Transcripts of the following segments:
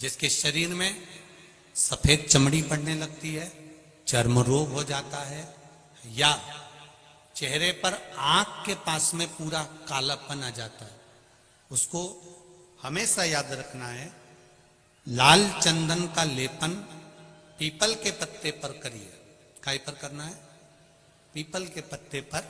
जिसके शरीर में सफेद चमड़ी पड़ने लगती है, चर्म रोग हो जाता है, या चेहरे पर आंख के पास में पूरा कालापन आ जाता है, उसको हमेशा याद रखना है, लाल चंदन का लेपन पीपल के पत्ते पर करिए। काय पर करना है? पीपल के पत्ते पर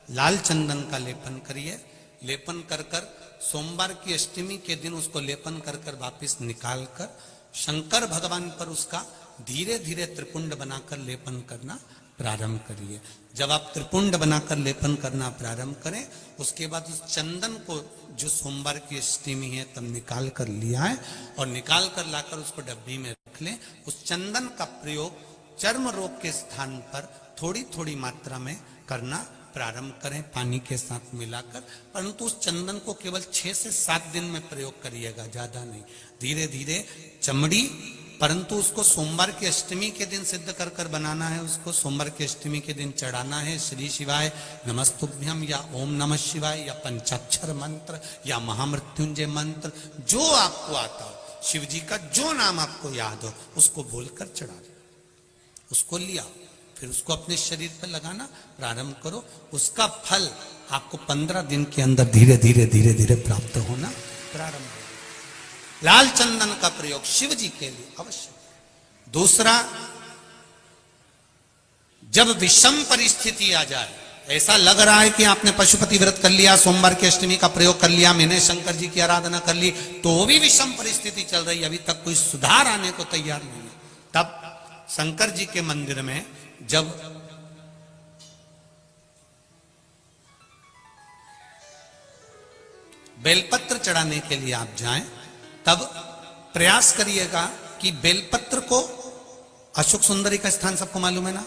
लाल चंदन का लेपन करिए। लेपन कर कर सोमवार की अष्टमी के दिन उसको लेपन कर कर वापिस निकाल कर शंकर भगवान पर उसका धीरे धीरे त्रिपुंड बनाकर लेपन करना प्रारंभ करिए। जब आप त्रिपुंड बनाकर लेपन करना प्रारंभ करें, उसके बाद उस चंदन को जो सोमवार की अष्टमी है तब निकाल कर लिया है और निकाल कर लाकर उसको डब्बी में रख लें। उस चंदन का प्रयोग चर्म रोग के स्थान पर थोड़ी थोड़ी मात्रा में करना प्रारंभ करें, पानी के साथ मिलाकर। परंतु उस चंदन को केवल 6 से 7 दिन में प्रयोग करिएगा, ज्यादा नहीं। धीरे धीरे चमड़ी, परंतु उसको सोमवार की अष्टमी के दिन सिद्ध कर कर बनाना है। उसको सोमवार की अष्टमी के दिन चढ़ाना है श्री शिवाय नमस्तुभ्यम या ओम नमः शिवाय या पंचाक्षर मंत्र या महामृत्युंजय मंत्र, जो आपको आता हो, शिव जी का जो नाम आपको याद हो उसको बोलकर चढ़ा दो। उसको लिया, फिर उसको अपने शरीर पर लगाना प्रारंभ करो। उसका फल आपको 15 दिन के अंदर धीरे धीरे धीरे धीरे प्राप्त होना प्रारंभ हो। लाल चंदन का प्रयोग शिव जी के लिए अवश्य। दूसरा, जब विषम परिस्थिति आ जाए, ऐसा लग रहा है कि आपने पशुपति व्रत कर लिया, सोमवार की अष्टमी का प्रयोग कर लिया, मैंने शंकर जी की आराधना कर ली, तो भी विषम परिस्थिति चल रही है, अभी तक कोई सुधार आने को तैयार नहीं है, तब शंकर जी के मंदिर में जब बेलपत्र चढ़ाने के लिए आप जाएं, तब प्रयास करिएगा कि बेलपत्र को, अशोक सुंदरी का स्थान सबको मालूम है ना?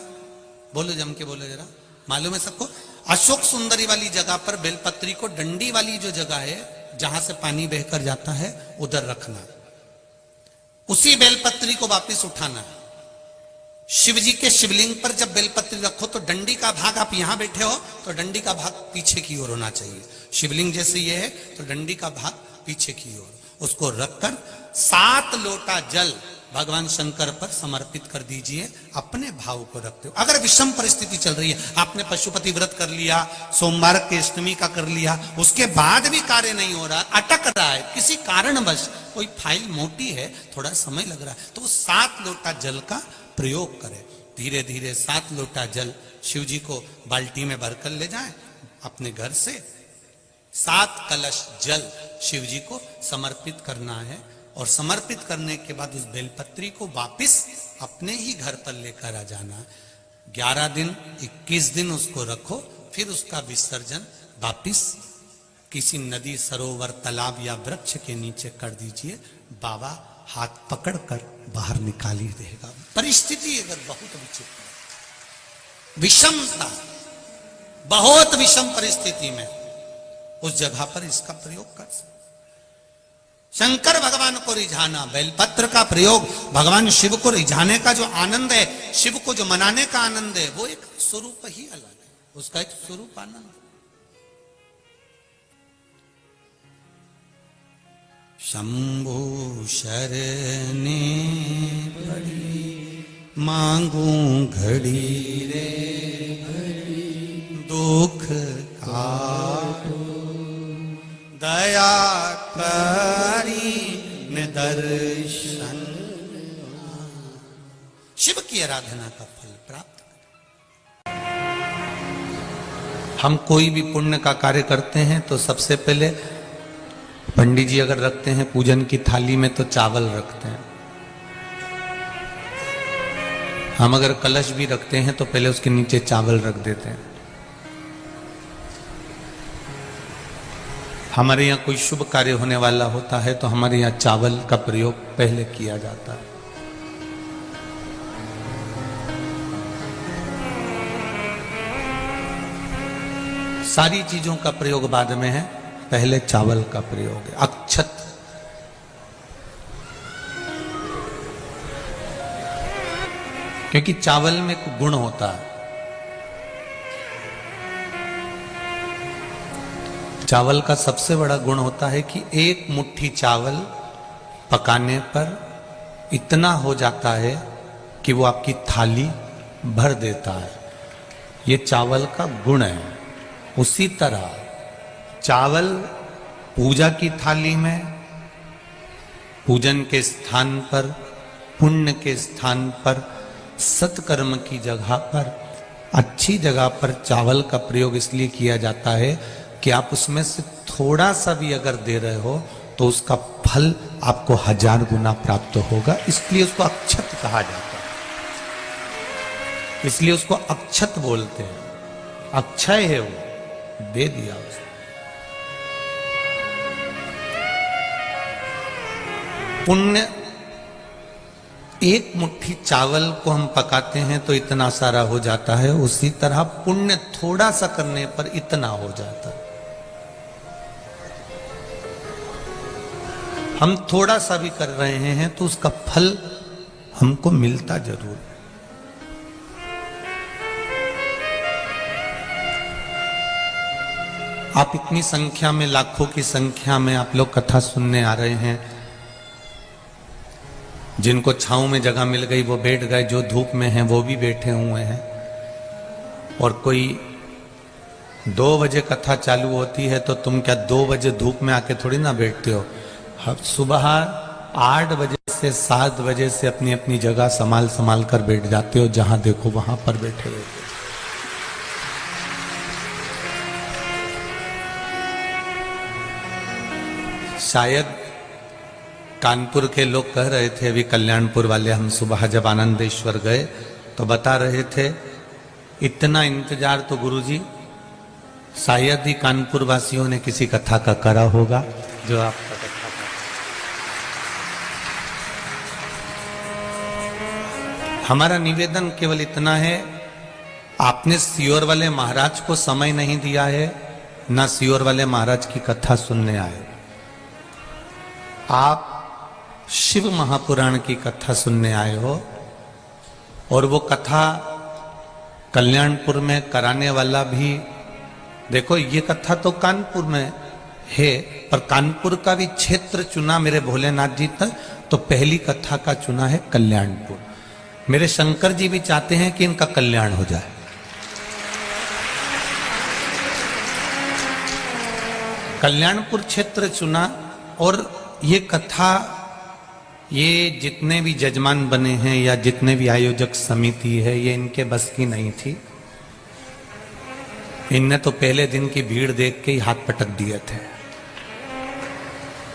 बोलो, जम के बोलो जरा, मालूम है सबको? अशोक सुंदरी वाली जगह पर बेलपत्री को डंडी वाली जो जगह है जहां से पानी बहकर जाता है उधर रखना। उसी बेलपत्री को वापस उठाना है। शिव जी के शिवलिंग पर जब बेलपत्री रखो तो डंडी का भाग, आप यहां बैठे हो तो डंडी का भाग पीछे की ओर होना चाहिए। शिवलिंग जैसे ये है तो डंडी का भाग पीछे की ओर, उसको रखकर 7 लोटा जल भगवान शंकर पर समर्पित कर दीजिए, अपने भाव को रखते हो। अगर विषम परिस्थिति चल रही है, आपने पशुपति व्रत कर लिया, सोमवार की अष्टमी का कर लिया, उसके बाद भी कार्य नहीं हो रहा, अटक रहा है किसी कारणवश, कोई फाइल मोटी है, थोड़ा समय लग रहा है, तो 7 लोटा जल का प्रयोग करें। धीरे धीरे 7 लोटा जल शिव जी को बाल्टी में भरकर ले जाएं अपने घर से। 7 कलश जल शिव जी को समर्पित करना है और समर्पित करने के बाद उस बेलपत्री को वापिस अपने ही घर पर लेकर आ जाना। 11 दिन 21 दिन उसको रखो, फिर उसका विसर्जन वापिस किसी नदी, सरोवर, तालाब या वृक्ष के नीचे कर दीजिए। बाबा हाथ पकड़कर बाहर निकाल ही देगा। परिस्थिति अगर बहुत विचित्र, विषमता, बहुत विषम परिस्थिति में उस जगह पर इसका प्रयोग कर सकते। शंकर भगवान को रिझाना, बेलपत्र का प्रयोग भगवान शिव को रिझाने का जो आनंद है, शिव को जो मनाने का आनंद है, वो एक स्वरूप ही अलग है, उसका एक स्वरूप आनंद। शंभु शरणे पड़ी मांगू घड़ी रे घड़ी, दुख काटो दया करी निदर्शन। शिव की आराधना का फल प्राप्त करें। हम कोई भी पुण्य का कार्य करते हैं तो सबसे पहले पंडित जी अगर रखते हैं पूजन की थाली में तो चावल रखते हैं। हम अगर कलश भी रखते हैं तो पहले उसके नीचे चावल रख देते हैं। हमारे यहाँ कोई शुभ कार्य होने वाला होता है तो हमारे यहाँ चावल का प्रयोग पहले किया जाता है। सारी चीजों का प्रयोग बाद में है, पहले चावल का प्रयोग है। अक्षत, क्योंकि चावल में एक गुण होता है। चावल का सबसे बड़ा गुण होता है कि एक मुट्ठी चावल पकाने पर इतना हो जाता है कि वो आपकी थाली भर देता है। ये चावल का गुण है। उसी तरह चावल पूजा की थाली में, पूजन के स्थान पर, पुण्य के स्थान पर, सत्कर्म की जगह पर, अच्छी जगह पर चावल का प्रयोग इसलिए किया जाता है कि आप उसमें से थोड़ा सा भी अगर दे रहे हो तो उसका फल आपको 1000 गुना प्राप्त होगा। इसलिए उसको अक्षत कहा जाता है, इसलिए उसको अक्षत बोलते हैं। अक्षय है वो, दे दिया उसने। पुण्य, एक मुट्ठी चावल को हम पकाते हैं तो इतना सारा हो जाता है, उसी तरह पुण्य थोड़ा सा करने पर इतना हो जाता है। हम थोड़ा सा भी कर रहे हैं तो उसका फल हमको मिलता जरूर। आप इतनी संख्या में, लाखों की संख्या में आप लोग कथा सुनने आ रहे हैं। जिनको छांव में जगह मिल गई वो बैठ गए, जो धूप में हैं वो भी बैठे हुए हैं। और कोई 2 बजे कथा चालू होती है तो तुम क्या 2 बजे धूप में आके थोड़ी ना बैठते हो। सुबह 8 बजे से 7 बजे से अपनी अपनी जगह संभाल संभाल कर बैठ जाते हो, जहां देखो वहां पर बैठे रहते हो। शायद कानपुर के लोग कह रहे थे, अभी कल्याणपुर वाले, हम सुबह जब आनंदेश्वर गए तो बता रहे थे इतना इंतजार तो गुरुजी शायद ही कानपुर वासियों ने किसी कथा का करा होगा जो आपका कथा का। हमारा निवेदन केवल इतना है, आपने सियोर वाले महाराज को समय नहीं दिया है, ना सियोर वाले महाराज की कथा सुनने आए। आप शिव महापुराण की कथा सुनने आए हो, और वो कथा कल्याणपुर में कराने वाला भी, देखो ये कथा तो कानपुर में है, पर कानपुर का भी क्षेत्र चुना मेरे भोलेनाथ जी तक, तो पहली कथा का चुना है कल्याणपुर। मेरे शंकर जी भी चाहते हैं कि इनका कल्याण हो जाए। कल्याणपुर क्षेत्र चुना, और ये कथा, ये जितने भी जजमान बने हैं या जितने भी आयोजक समिति है, ये इनके बस की नहीं थी। इनने तो पहले दिन की भीड़ देख के ही हाथ पटक दिए थे।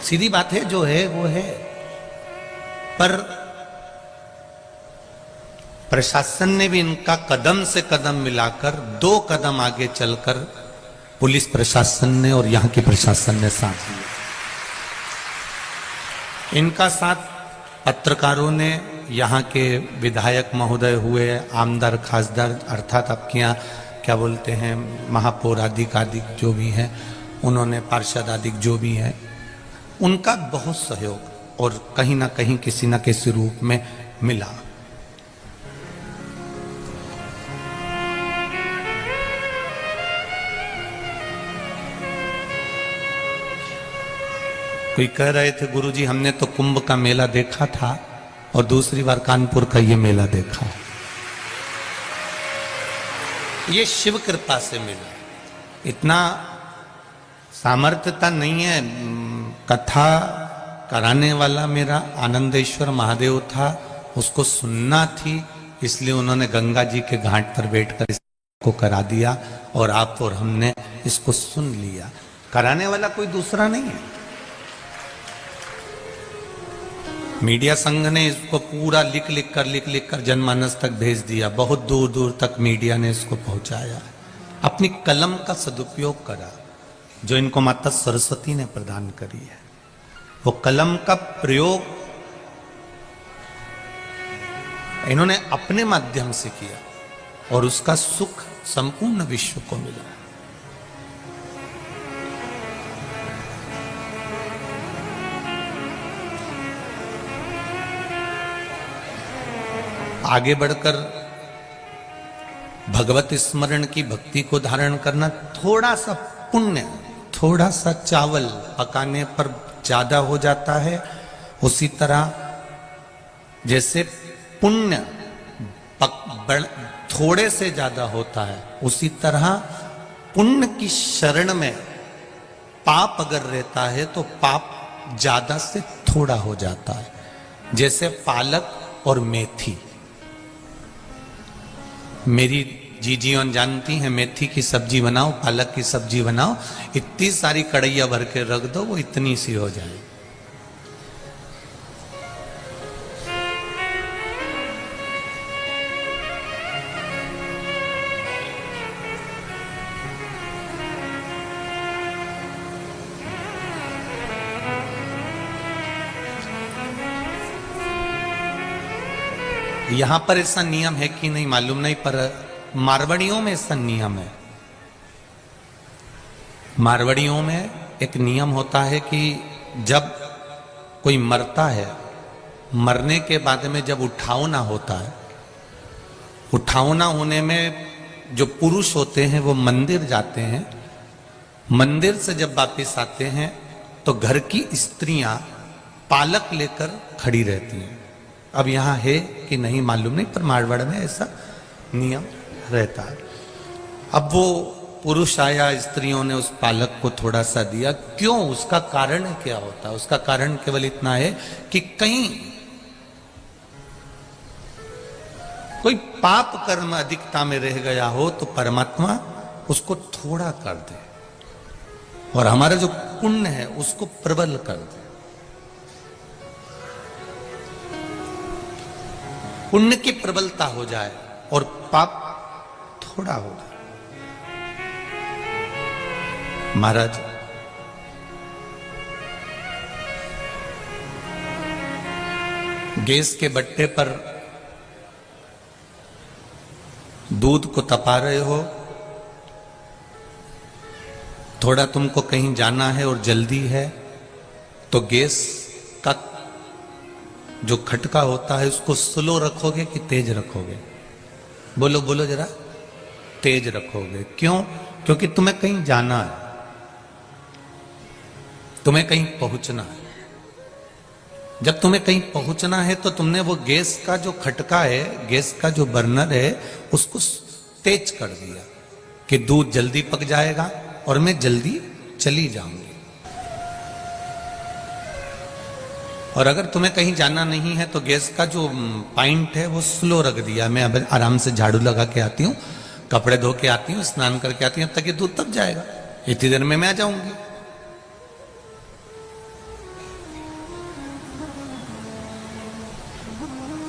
सीधी बात है, जो है वो है। पर प्रशासन ने भी इनका कदम से कदम मिलाकर 2 कदम आगे चलकर पुलिस प्रशासन ने और यहां की प्रशासन ने साथ लिया। इनका साथ पत्रकारों ने, यहाँ के विधायक महोदय हुए, आमदार खासदार अर्थात आपके यहाँ क्या बोलते हैं, महापौर आदिक जो भी हैं, उन्होंने पार्षद आदिक जो भी हैं, उनका बहुत सहयोग और कहीं ना कहीं किसी न किसी रूप में मिला। कोई कह रहे थे, गुरुजी हमने तो कुंभ का मेला देखा था और दूसरी बार कानपुर का ये मेला देखा। ये शिव कृपा से मिला। इतना सामर्थ्यता नहीं है। कथा कराने वाला मेरा आनंदेश्वर महादेव था, उसको सुनना थी, इसलिए उन्होंने गंगा जी के घाट पर बैठकर इसको करा दिया, और आप और हमने इसको सुन लिया। कराने वाला कोई दूसरा नहीं है। मीडिया संघ ने इसको पूरा लिख लिख कर जनमानस तक भेज दिया। बहुत दूर दूर तक मीडिया ने इसको पहुंचाया। अपनी कलम का सदुपयोग करा जो इनको माता सरस्वती ने प्रदान करी है। वो कलम का प्रयोग इन्होंने अपने माध्यम से किया और उसका सुख संपूर्ण विश्व को मिला। आगे बढ़कर भगवत स्मरण की भक्ति को धारण करना, थोड़ा सा पुण्य, थोड़ा सा चावल पकाने पर ज्यादा हो जाता है। उसी तरह जैसे पुण्य थोड़े से ज्यादा होता है, उसी तरह पुण्य की शरण में पाप अगर रहता है तो पाप ज्यादा से थोड़ा हो जाता है। जैसे पालक और मेथी, मेरी जीजीवन जानती हैं, मेथी की सब्जी बनाओ, पालक की सब्जी बनाओ, इतनी सारी कढ़ैया भर के रख दो, वो इतनी सी हो जाए। यहां पर ऐसा नियम है कि नहीं मालूम नहीं, पर मारवाड़ियों में ऐसा नियम है। मारवाड़ियों में एक नियम होता है कि जब कोई मरता है, मरने के बाद में जब उठावना होता है, उठावना होने में जो पुरुष होते हैं वो मंदिर जाते हैं, मंदिर से जब वापस आते हैं तो घर की स्त्रियां पालक लेकर खड़ी रहती हैं। अब यहां है कि नहीं मालूम नहीं, पर मारवाड़ में ऐसा नियम रहता है। अब वो पुरुष आया, स्त्रियों ने उस पालक को थोड़ा सा दिया, क्यों, उसका कारण क्या होता है? उसका कारण केवल इतना है कि कहीं कोई पाप कर्म अधिकता में रह गया हो तो परमात्मा उसको थोड़ा कर दे और हमारा जो पुण्य है उसको प्रबल कर दे। पुण्य की प्रबलता हो जाए और पाप थोड़ा हो जाए। महाराज, गैस के बट्टे पर दूध को तपा रहे हो, थोड़ा तुमको कहीं जाना है और जल्दी है, तो गैस का जो खटका होता है उसको स्लो रखोगे कि तेज रखोगे? बोलो बोलो जरा, तेज रखोगे। क्यों? क्योंकि तुम्हें कहीं जाना है, तुम्हें कहीं पहुंचना है। जब तुम्हें कहीं पहुंचना है तो तुमने वो गैस का जो खटका है, गैस का जो बर्नर है, उसको तेज कर दिया कि दूध जल्दी पक जाएगा और मैं जल्दी चली जाऊंगी। और अगर तुम्हें कहीं जाना नहीं है तो गैस का जो पॉइंट है वो स्लो रख दिया, मैं अब आराम से झाड़ू लगा के आती हूँ, कपड़े धो के आती हूँ, स्नान करके आती हूँ, अब तक ये दूध तक जाएगा, इतनी देर में मैं आ जाऊंगी।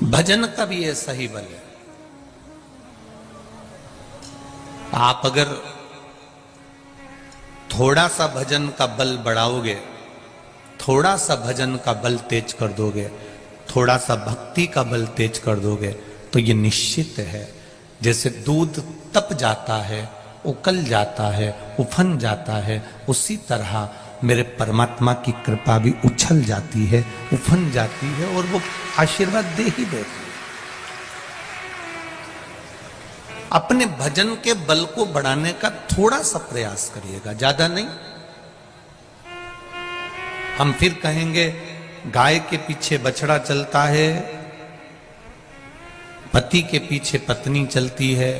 भजन का भी ऐसा ही बल है। आप अगर थोड़ा सा भजन का बल बढ़ाओगे, थोड़ा सा भजन का बल तेज कर दोगे, थोड़ा सा भक्ति का बल तेज कर दोगे, तो ये निश्चित है जैसे दूध तप जाता है, उकल जाता है, उफन जाता है, उसी तरह मेरे परमात्मा की कृपा भी उछल जाती है, उफन जाती है और वो आशीर्वाद दे ही देती है। अपने भजन के बल को बढ़ाने का थोड़ा सा प्रयास करिएगा, ज्यादा नहीं। हम फिर कहेंगे गाय के पीछे बछड़ा चलता है, पति के पीछे पत्नी चलती है,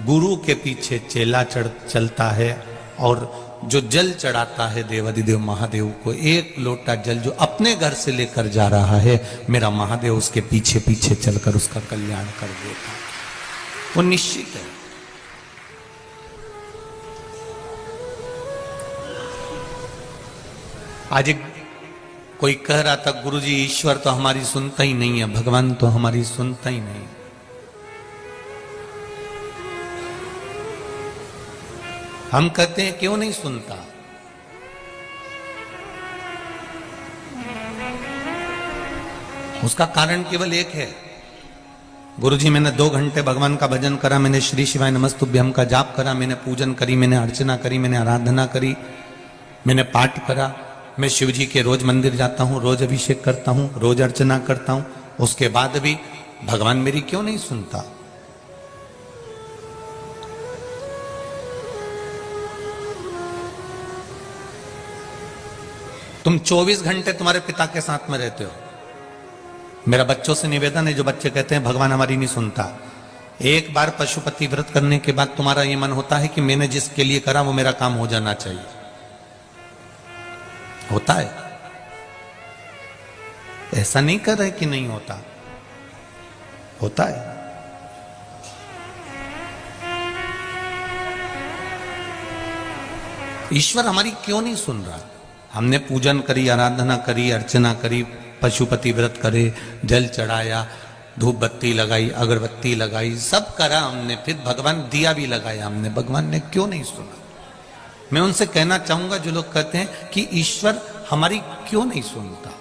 गुरु के पीछे चेला चलता है, और जो जल चढ़ाता है देवाधिदेव महादेव को, एक लोटा जल जो अपने घर से लेकर जा रहा है, मेरा महादेव उसके पीछे पीछे चलकर उसका कल्याण कर देता, वो निश्चित है। आज एक कोई कह रहा था, गुरुजी ईश्वर तो हमारी सुनता ही नहीं है, भगवान तो हमारी सुनता ही नहीं। हम कहते हैं क्यों नहीं सुनता? उसका कारण केवल एक है, गुरुजी मैंने 2 घंटे भगवान का भजन करा, मैंने श्री शिवाय नमस्तुभ्यम का जाप करा, मैंने पूजन करी, मैंने अर्चना करी, मैंने आराधना करी, मैंने पाठ करा, मैं शिव जी के रोज मंदिर जाता हूं, रोज अभिषेक करता हूं, रोज अर्चना करता हूं, उसके बाद भी भगवान मेरी क्यों नहीं सुनता? तुम 24 घंटे तुम्हारे पिता के साथ में रहते हो, मेरा बच्चों से निवेदन है, जो बच्चे कहते हैं भगवान हमारी नहीं सुनता, एक बार पशुपति व्रत करने के बाद तुम्हारा ये मन होता है कि मैंने जिसके लिए करा वो मेरा काम हो जाना चाहिए, होता है? ऐसा नहीं कर रहे कि नहीं होता, होता है। ईश्वर हमारी क्यों नहीं सुन रहा? हमने पूजन करी, आराधना करी, अर्चना करी, पशुपति व्रत करे, जल चढ़ाया, धूप बत्ती लगाई, अगरबत्ती लगाई, सब करा हमने, फिर भगवान दिया भी लगाया हमने, भगवान ने क्यों नहीं सुना? मैं उनसे कहना चाहूंगा जो लोग कहते हैं कि ईश्वर हमारी क्यों नहीं सुनता,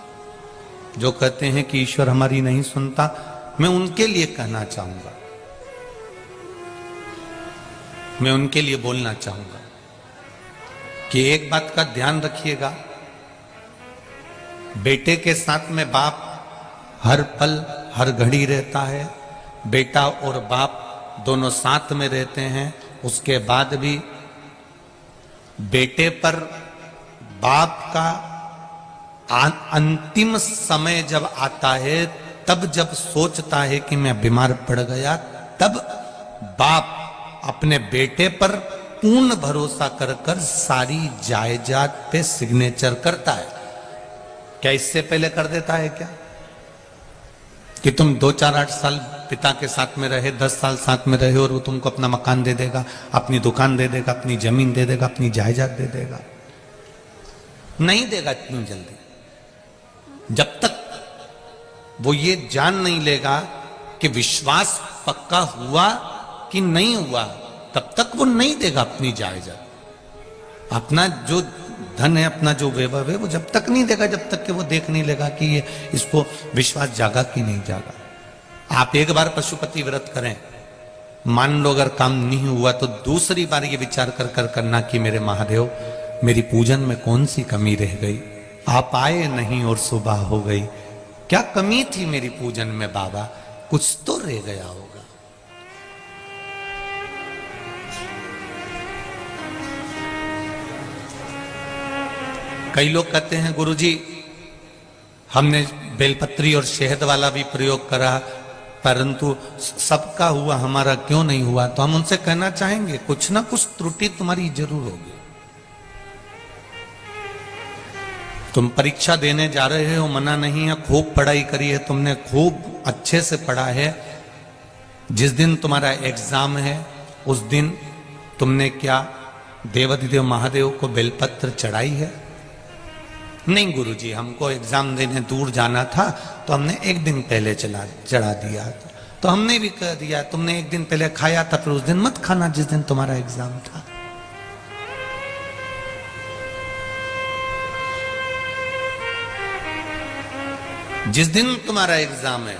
जो कहते हैं कि ईश्वर हमारी नहीं सुनता, मैं उनके लिए कहना चाहूंगा, मैं उनके लिए बोलना चाहूंगा कि एक बात का ध्यान रखिएगा, बेटे के साथ में बाप हर पल हर घड़ी रहता है, बेटा और बाप दोनों साथ में रहते हैं, उसके बाद भी बेटे पर बाप का अंतिम समय जब आता है, तब जब सोचता है कि मैं बीमार पड़ गया, तब बाप अपने बेटे पर पूर्ण भरोसा कर कर सारी जायदाद पे सिग्नेचर करता है। क्या इससे पहले कर देता है क्या? कि तुम 2, 4, 8 साल पिता के साथ में रहे, 10 साल साथ में रहे और वो तुमको अपना मकान दे देगा, अपनी दुकान दे देगा, अपनी जमीन दे देगा, अपनी जायदाद दे देगा? नहीं देगा इतनी जल्दी। जब तक वो ये जान नहीं लेगा कि विश्वास पक्का हुआ कि नहीं हुआ, तब तक वो नहीं देगा अपनी जायदाद। अपना जो धन है, अपना जो वैभव है, वो जब तक नहीं देगा जब तक कि वो देख नहीं लेगा कि ये इसको विश्वास जागा कि नहीं जागा। आप एक बार पशुपति व्रत करें, मान लो अगर काम नहीं हुआ तो दूसरी बार ये विचार कर कर करना कि मेरे महादेव, मेरी पूजन में कौन सी कमी रह गई, आप आए नहीं और सुबह हो गई, क्या कमी थी मेरी पूजन में बाबा, कुछ तो रह गया होगा। कई लोग कहते हैं गुरुजी हमने बेलपत्री और शहद वाला भी प्रयोग करा, परंतु सबका हुआ, हमारा क्यों नहीं हुआ? तो हम उनसे कहना चाहेंगे कुछ ना कुछ त्रुटि तुम्हारी जरूर होगी। तुम परीक्षा देने जा रहे हो, मना नहीं है, खूब पढ़ाई करी है तुमने, खूब अच्छे से पढ़ा है, जिस दिन तुम्हारा एग्जाम है उस दिन तुमने क्या देवाधिदेव महादेव को बेलपत्र चढ़ाई है? नहीं गुरुजी, हमको एग्जाम देने दूर जाना था तो हमने एक दिन पहले चढ़ा दिया। तो हमने भी कह दिया तुमने एक दिन पहले खाया था, फिर उस दिन मत खाना जिस दिन तुम्हारा एग्जाम था। जिस दिन तुम्हारा एग्जाम है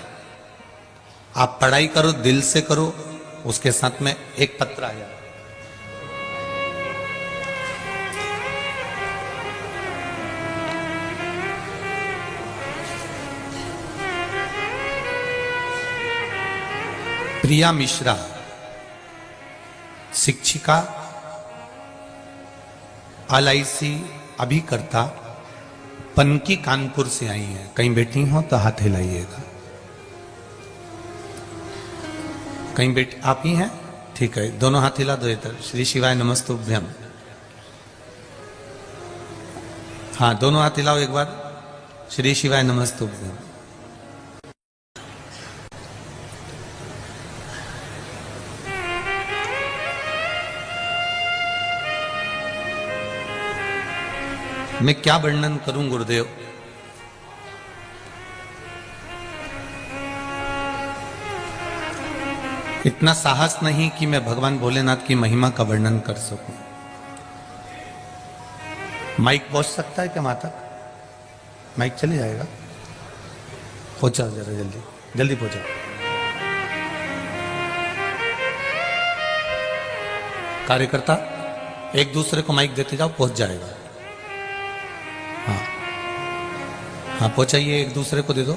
आप पढ़ाई करो, दिल से करो, उसके साथ में एक पत्र आया, प्रिया मिश्रा, शिक्षिका, LIC अभिकर्ता, पनकी कानपुर से आई हैं। कहीं बैठी हो तो हाथ हिलाइएगा। कहीं बैठ आप ही हैं? ठीक है, दोनों हाथ हिला दो इधर। श्री शिवाय नमस्तुभ्यम। हाँ, दोनों हाथ हिलाओ एक बार। श्री शिवाय नमस्तुभ्यम। मैं क्या वर्णन करूं गुरुदेव, इतना साहस नहीं कि मैं भगवान भोलेनाथ की महिमा का वर्णन कर सकूं। माइक पहुंच सकता है क्या वहां तक? माइक चले जाएगा? पहुंचाओ जरा, जल्दी जल्दी पहुंचाओ। कार्यकर्ता एक दूसरे को माइक देते जाओ, पहुंच जाएगा। हाँ हाँ, पहुंचाइए, एक दूसरे को दे दो,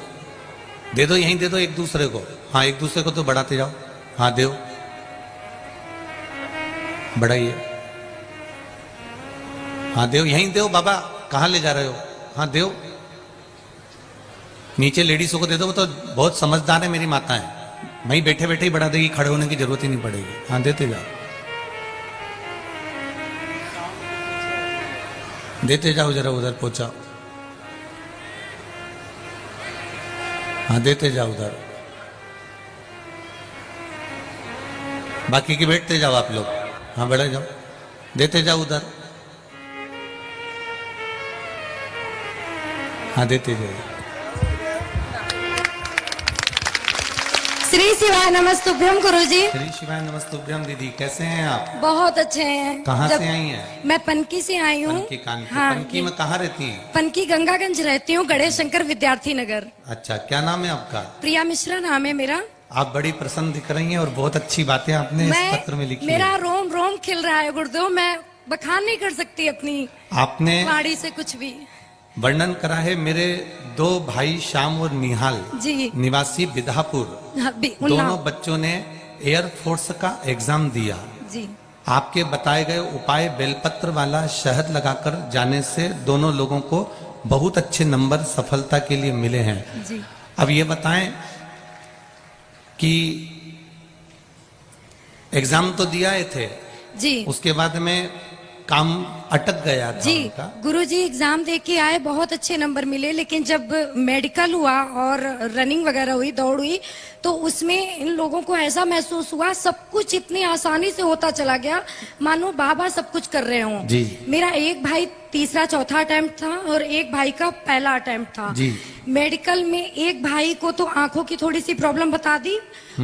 दे दो, यहीं दे दो एक दूसरे को। हाँ, एक दूसरे को तो बढ़ाते जाओ। हाँ, दो, बढ़ाइए। हाँ, दो, यहीं दो बाबा, कहाँ ले जा रहे हो? हाँ, दो। नीचे लेडीजों को दे दो, वो तो बहुत समझदार है मेरी माता है, वहीं बैठे बैठे ही बढ़ा देगी, खड़े होने की जरूरत ही नहीं पड़ेगी। हाँ देते जाओ, देते जाओ, जरा उधर पहुंचाओ। हाँ देते जाओ उधर, बाकी की बैठते जाओ आप लोग। हाँ बढ़े जाओ, देते जाओ उधर। हाँ देते जाइए। श्री शिवाय नमस्तुभ्यम गुरुजी। श्री शिवाय नमस्तुभ्यम दीदी, कैसे हैं आप? बहुत अच्छे हैं। कहाँ से आई हैं? मैं पनकी से आई हूँ। पनकी कानपुर। हाँ, पनकी में कहाँ रहती हैं? पनकी गंगागंज रहती हूँ, गणेश शंकर विद्यार्थी नगर। अच्छा, क्या नाम है आपका? प्रिया मिश्रा नाम है मेरा। आप बड़ी प्रसन्न दिख रही हैं और बहुत अच्छी बातें आपने इस पत्र में लिखी मेरा है। रोम रोम खिल रहा है गुरुदेव, मैं बखान नहीं कर सकती अपनी आपने वाणी से कुछ भी। वर्णन करा है मेरे दो भाई श्याम और निहाल जी, निवासी बिधापुर, दोनों बच्चों ने एयरफोर्स का एग्जाम दिया। जी, आपके बताए गए उपाय बेलपत्र वाला शहद लगाकर जाने से दोनों लोगों को बहुत अच्छे नंबर सफलता के लिए मिले हैं। जी। अब ये बताएं कि एग्जाम तो दिया थे जी, उसके बाद में काम अटक गया था जी। उनका। गुरुजी एग्जाम दे के आए, बहुत अच्छे नंबर मिले, लेकिन जब मेडिकल हुआ और रनिंग वगैरह हुई, दौड़ हुई, तो उसमें इन लोगों को ऐसा महसूस हुआ सब कुछ इतनी आसानी से होता चला गया मानो बाबा सब कुछ कर रहे हों। जी। मेरा एक भाई तीसरा चौथा अटेम्प्ट था और एक भाई का पहला अटेम्प्ट था। जी। मेडिकल में एक भाई को तो आंखों की थोड़ी सी प्रॉब्लम बता दी,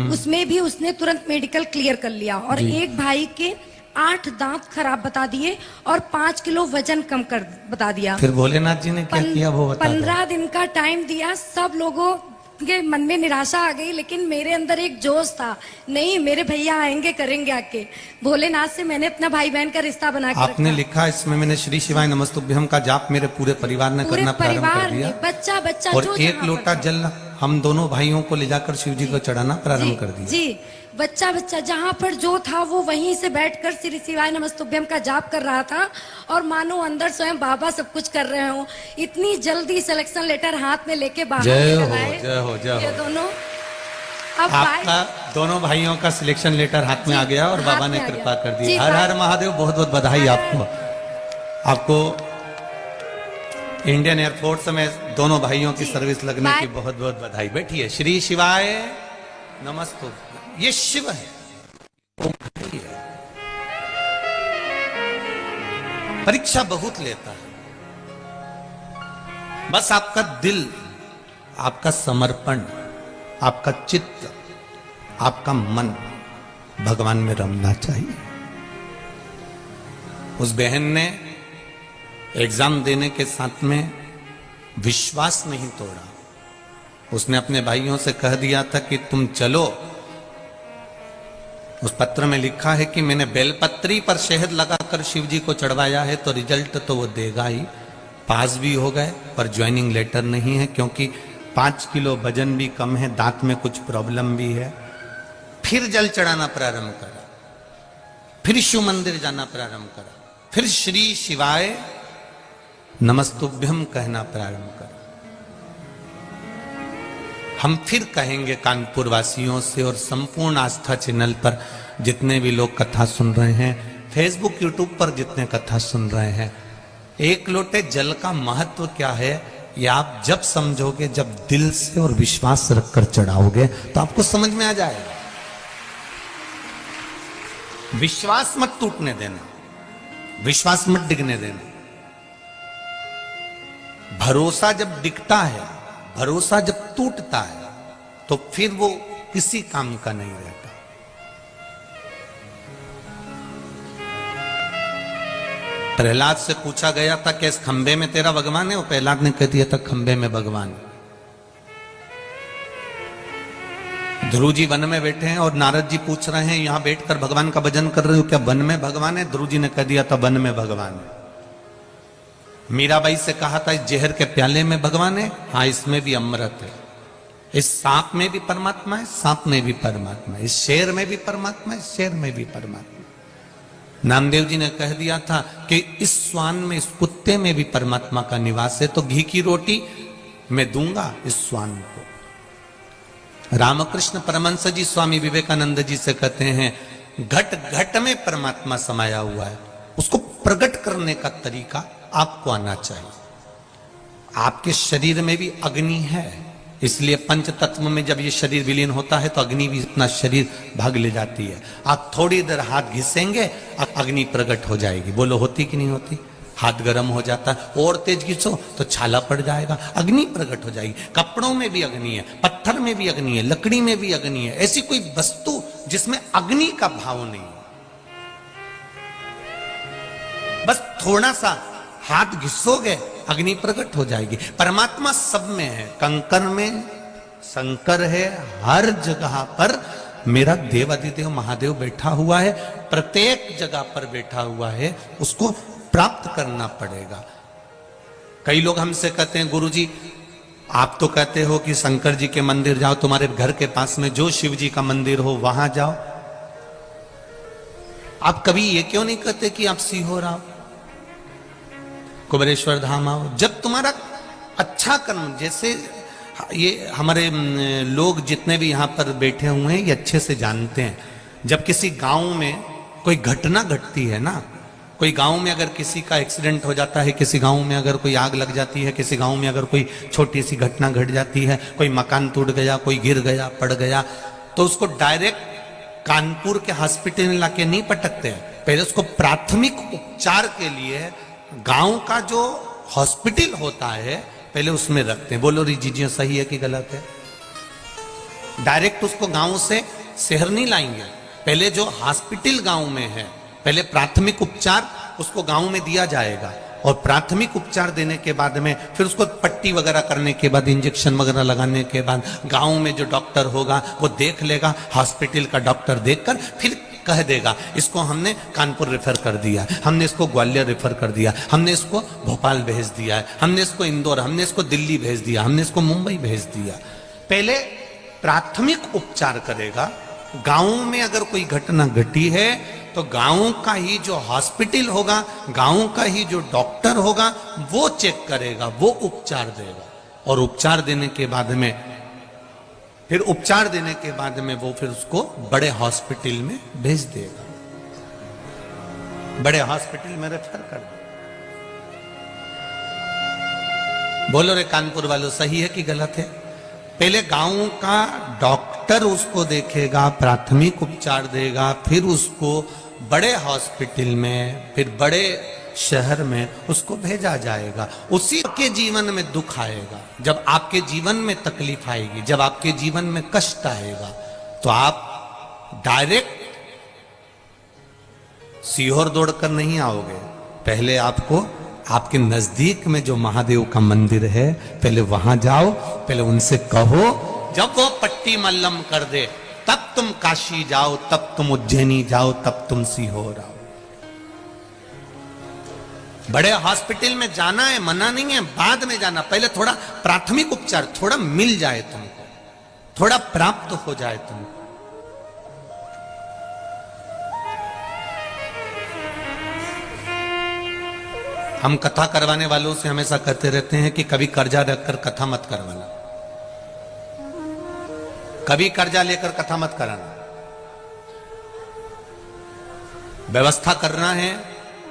उसमें भी उसने तुरंत मेडिकल क्लियर कर लिया। और एक भाई के 8 दांत खराब बता दिए और 5 किलो वजन कम कर बता दिया। फिर भोलेनाथ जी ने क्या किया वो बता दो। 15 दिन का टाइम दिया, सब लोगों के मन में निराशा आ गई, लेकिन मेरे अंदर एक जोश था, नहीं मेरे भैया आएंगे, करेंगे आके। भोलेनाथ से मैंने अपना भाई बहन का रिश्ता बना के आपने लिखा इसमें, मैंने श्री शिवाय नमस्तुभ्यम का जाप मेरे पूरे परिवार ने करना प्रारंभ कर दिया। बच्चा बच्चा और एक लोटा जल हम दोनों भाइयों को ले जाकर शिव जी को चढ़ाना प्रारंभ कर दिया। जी, बच्चा बच्चा जहाँ पर जो था वो वहीं से बैठकर श्री शिवाय नमस्तुभ्यम का जाप कर रहा था और मानो अंदर स्वयं बाबा सब कुछ कर रहे हो। इतनी जल्दी सिलेक्शन लेटर हाथ में लेके बाहर जय हो, आए जय हो, जय ये हो। दोनों। अब आपका दोनों भाइयों का सिलेक्शन लेटर हाथ में आ गया और बाबा ने कृपा कर दी। हर हर महादेव, बहुत बहुत बधाई आपको। आपको इंडियन एयरफोर्स में दोनों भाइयों की सर्विस लगने की बहुत बहुत बधाई। बैठिए। श्री शिवाय नमस्तुभ्यम। ये शिव है, ओम है। परीक्षा बहुत लेता है, बस आपका दिल, आपका समर्पण, आपका चित्त, आपका मन भगवान में रमना चाहिए। उस बहन ने एग्जाम देने के साथ में विश्वास नहीं तोड़ा। उसने अपने भाइयों से कह दिया था कि तुम चलो। उस पत्र में लिखा है कि मैंने बेलपत्री पर शहद लगाकर शिव जी को चढ़वाया है, तो रिजल्ट तो वो देगा ही। पास भी हो गए पर ज्वाइनिंग लेटर नहीं है, क्योंकि 5 किलो वजन भी कम है, दांत में कुछ प्रॉब्लम भी है। फिर जल चढ़ाना प्रारंभ करा, फिर शिव मंदिर जाना प्रारंभ करा, फिर श्री शिवाय नमस्तुभ्यम कहना प्रारंभ करा। हम फिर कहेंगे कानपुर वासियों से और संपूर्ण आस्था चैनल पर जितने भी लोग कथा सुन रहे हैं, फेसबुक यूट्यूब पर जितने कथा सुन रहे हैं, एक लोटे जल का महत्व क्या है ये आप जब समझोगे, जब दिल से और विश्वास रखकर चढ़ाओगे तो आपको समझ में आ जाएगा। विश्वास मत टूटने देना, विश्वास मत डिगने देना। भरोसा जब डिगता है, भरोसा जब टूटता है, तो फिर वो किसी काम का नहीं रहता। प्रहलाद से पूछा गया था कि इस खंबे में तेरा भगवान है? वो प्रहलाद ने कह दिया था खंबे में भगवान है। ध्रुव जी वन में बैठे हैं और नारद जी पूछ रहे हैं यहां बैठकर भगवान का भजन कर रहे हो, क्या वन में भगवान है? ध्रुव जी ने कह दिया था वन में भगवान है। मीराबाई से कहा था इस जहर के प्याले में भगवान है? हाँ, इसमें भी अमृत है। इस सांप में भी परमात्मा है, सांप में भी परमात्मा है। इस शेर में भी परमात्मा है, शेर में भी परमात्मा। नामदेव जी ने कह दिया था कि इस श्वान में, इस कुत्ते में भी परमात्मा का निवास है। तो घी की रोटी मैं दूंगा इस स्वान को। रामकृष्ण परमहंस जी स्वामी विवेकानंद जी से कहते हैं, घट घट में परमात्मा समाया हुआ है, उसको प्रकट करने का तरीका आपको आना चाहिए। आपके शरीर में भी अग्नि है, इसलिए पंच तत्व में जब ये शरीर विलीन होता है तो अग्नि भी अपना शरीर भाग ले जाती है। आप थोड़ी देर हाथ घिसेंगे, अग्नि प्रकट हो जाएगी। बोलो होती कि नहीं होती? हाथ गर्म हो जाता है, और तेज घिसो तो छाला पड़ जाएगा, अग्नि प्रकट हो जाएगी। कपड़ों में भी अग्नि है, पत्थर में भी अग्नि है, लकड़ी में भी अग्नि है। ऐसी कोई वस्तु जिसमें अग्नि का भाव नहीं है, बस थोड़ा सा हाथ घिसोगे अग्नि प्रकट हो जाएगी। परमात्मा सब में है, कंकर में शंकर है, हर जगह पर मेरा देवाधिदेव महादेव बैठा हुआ है, प्रत्येक जगह पर बैठा हुआ है, उसको प्राप्त करना पड़ेगा। कई लोग हमसे कहते हैं, गुरुजी आप तो कहते हो कि शंकर जी के मंदिर जाओ, तुम्हारे घर के पास में जो शिव जी का मंदिर हो वहां जाओ, आप कभी ये क्यों नहीं कहते कि आप सीहोर आओ, कुबेरेश्वर धाम आओ? जब तुम्हारा अच्छा कर्म, जैसे ये हमारे लोग जितने भी यहां पर बैठे हुए हैं ये अच्छे से जानते हैं, जब किसी गांव में कोई घटना घटती है ना, कोई गांव में अगर किसी का एक्सीडेंट हो जाता है, किसी गांव में अगर कोई आग लग जाती है, किसी गांव में अगर कोई छोटी सी घटना घट जाती है, कोई मकान टूट गया, कोई गिर गया, पड़ गया, तो उसको डायरेक्ट कानपुर के हॉस्पिटल में लाके नहीं पटकते हैं, पहले उसको प्राथमिक उपचार के लिए गांव का जो हॉस्पिटल होता है पहले उसमें रखते हैं। बोलो रिजीजियो सही है कि गलत है? डायरेक्ट उसको गांव से शहर नहीं लाएंगे, पहले जो हॉस्पिटल गांव में है पहले प्राथमिक उपचार उसको गांव में दिया जाएगा, और प्राथमिक उपचार देने के बाद में फिर उसको पट्टी वगैरह करने के बाद, इंजेक्शन वगैरह लगाने के बाद गांव में जो डॉक्टर होगा वो देख लेगा, हॉस्पिटल का डॉक्टर देखकर फिर कह देगा इसको हमने कानपुर रेफर कर दिया, हमने इसको ग्वालियर रेफर कर दिया, हमने इसको भोपाल भेज दिया है, हमने इसको इंदौर, हमने इसको दिल्ली भेज दिया, हमने इसको मुंबई भेज दिया। पहले प्राथमिक उपचार करेगा। गांव में अगर कोई घटना घटी है तो गांव का ही जो हॉस्पिटल होगा, गांव का ही जो डॉक्टर होगा वो चेक करेगा, वो उपचार देगा, और उपचार देने के बाद में फिर उपचार देने के बाद में वो फिर उसको बड़े हॉस्पिटल में भेज देगा, बड़े हॉस्पिटल में रेफर कर देगा। बोलो रे कानपुर वालों सही है कि गलत है? पहले गांव का डॉक्टर उसको देखेगा, प्राथमिक उपचार देगा, फिर उसको बड़े हॉस्पिटल में, फिर बड़े शहर में उसको भेजा जाएगा। उसी के जीवन में दुख आएगा, जब आपके जीवन में तकलीफ आएगी, जब आपके जीवन में कष्ट आएगा, तो आप डायरेक्ट सीहोर दौड़कर नहीं आओगे। पहले आपको आपके नजदीक में जो महादेव का मंदिर है पहले वहां जाओ, पहले उनसे कहो, जब वो पट्टी मल्लम कर दे तब तुम काशी जाओ, तब तुम उज्जैनी जाओ, तब तुम सीहोर आओ। बड़े हॉस्पिटल में जाना है मना नहीं है, बाद में जाना, पहले थोड़ा प्राथमिक उपचार थोड़ा मिल जाए तुमको, थोड़ा प्राप्त हो जाए तुमको। हम कथा करवाने वालों से हमेशा कहते रहते हैं कि कभी कर्जा रखकर कथा मत करवाना, कभी कर्जा लेकर कथा मत कराना। व्यवस्था करना है,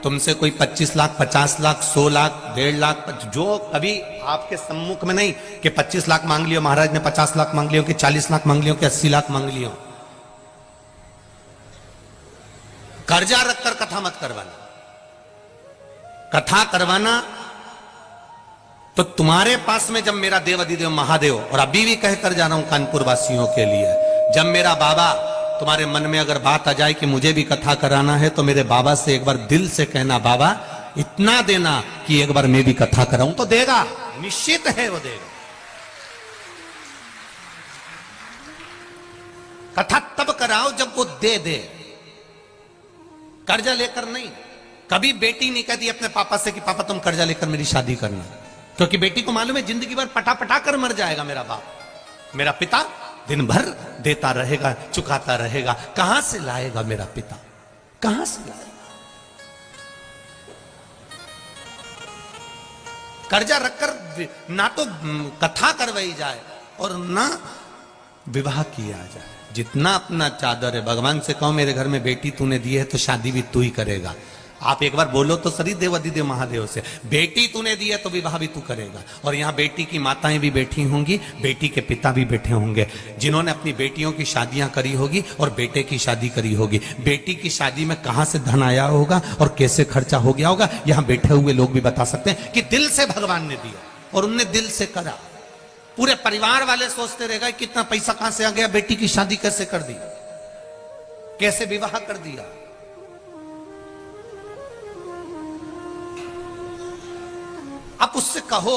तुमसे कोई 25 लाख, 50 लाख, 100 लाख, 1.5 लाख, जो कभी आपके सम्मुख में नहीं कि 25 लाख मांग लियो, महाराज ने 50 लाख मांग लियो, कि 40 लाख मांग लियो, कि 80 लाख मांग लियो। कर्जा रखकर कथा मत करवाना। कथा करवाना तो तुम्हारे पास में जब मेरा देवाधिदेव महादेव, और अभी भी कहकर जा रहा हूं कानपुर वासियों के लिए, जब मेरा बाबा तुम्हारे मन में अगर बात आ जाए कि मुझे भी कथा कराना है, तो मेरे बाबा से एक बार दिल से कहना, बाबा इतना देना कि एक बार मैं भी कथा कराऊं, तो देगा, निश्चित है वो देगा। कथा तब कराओ जब वो दे दे, कर्जा लेकर नहीं। कभी बेटी नहीं कहती अपने पापा से कि पापा तुम कर्जा लेकर मेरी शादी करना, क्योंकि बेटी को मालूम है जिंदगी भर पटा पटा कर मर जाएगा मेरा बाप, मेरा पिता दिन भर देता रहेगा, चुकाता रहेगा, कहां से लाएगा मेरा पिता, कहां से लाएगा? कर्जा रखकर ना तो कथा करवाई जाए और ना विवाह किया जाए। जितना अपना चादर है, भगवान से कहो मेरे घर में बेटी तूने दी है तो शादी भी तू ही करेगा। आप एक बार बोलो तो सरी देवादिदेव महादेव से, बेटी तूने दी है तो विवाह भी तू करेगा। और यहाँ बेटी की माताएं भी बैठी होंगी, बेटी के पिता भी बैठे होंगे, जिन्होंने अपनी बेटियों की शादियां करी होगी और बेटे की शादी करी होगी। बेटी की शादी में कहां से धन आया होगा और कैसे खर्चा हो गया होगा, यहाँ बैठे हुए लोग भी बता सकते हैं कि दिल से भगवान ने दिया और उनने दिल से करा। पूरे परिवार वाले सोचते रहेगा कितना पैसा कहां से आ गया, बेटी की शादी कैसे कर दी, कैसे विवाह कर दिया। आप उससे कहो,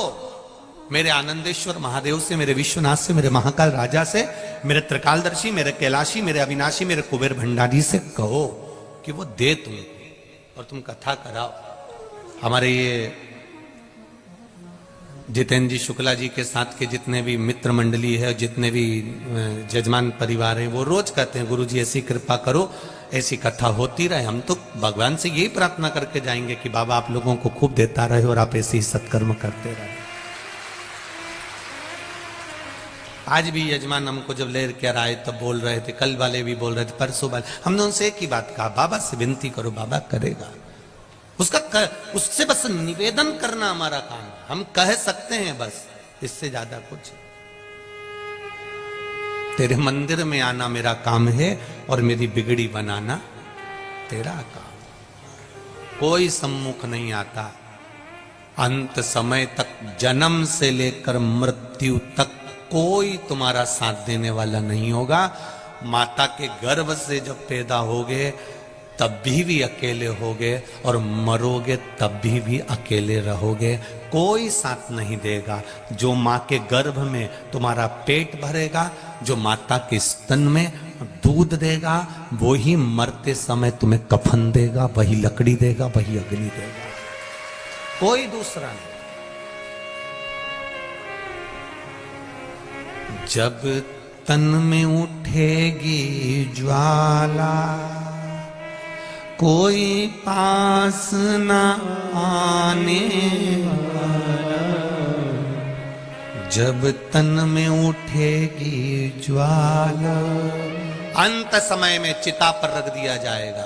मेरे आनंदेश्वर महादेव से, मेरे विश्वनाथ से, मेरे महाकाल राजा से, मेरे त्रिकालदर्शी, मेरे कैलाशी, मेरे अविनाशी, मेरे कुबेर भंडारी से कहो कि वो दे तुमको और तुम कथा कराओ। हमारे ये जितेंद्र जी शुक्ला जी के साथ के जितने भी मित्र मंडली है, जितने भी जजमान परिवार है, वो रोज कहते हैं गुरु जी ऐसी कृपा करो, ऐसी कथा होती रहे। हम तो भगवान से यही प्रार्थना करके जाएंगे कि बाबा आप लोगों को खूब देता रहे और आप ऐसे ही सत्कर्म करते रहे। आज भी यजमान हमको जब लेर कर आए तब बोल रहे थे, कल वाले भी बोल रहे थे, परसों वाले, हमने उनसे एक ही बात कहा, बाबा से विनती करो, बाबा करेगा। उससे बस निवेदन करना हमारा काम है, हम कह सकते हैं बस, इससे ज्यादा कुछ। तेरे मंदिर में आना मेरा काम है और मेरी बिगड़ी बनाना तेरा काम। कोई सम्मुख नहीं आता। अंत समय तक, जन्म से लेकर मृत्यु तक कोई तुम्हारा साथ देने वाला नहीं होगा। माता के गर्भ से जब पैदा होगे तब भी अकेले होगे और मरोगे तब भी अकेले रहोगे। कोई साथ नहीं देगा। जो माँ के गर्भ में तुम्हारा पेट भरेगा, जो माता के स्तन में दूध देगा, वो ही मरते समय तुम्हें कफन देगा, वही लकड़ी देगा, वही अग्नि देगा, कोई दूसरा नहीं। जब तन में उठेगी ज्वाला, कोई पास न आने वाला। जब तन में उठेगी ज्वाला, अंत समय में चिता पर रख दिया जाएगा,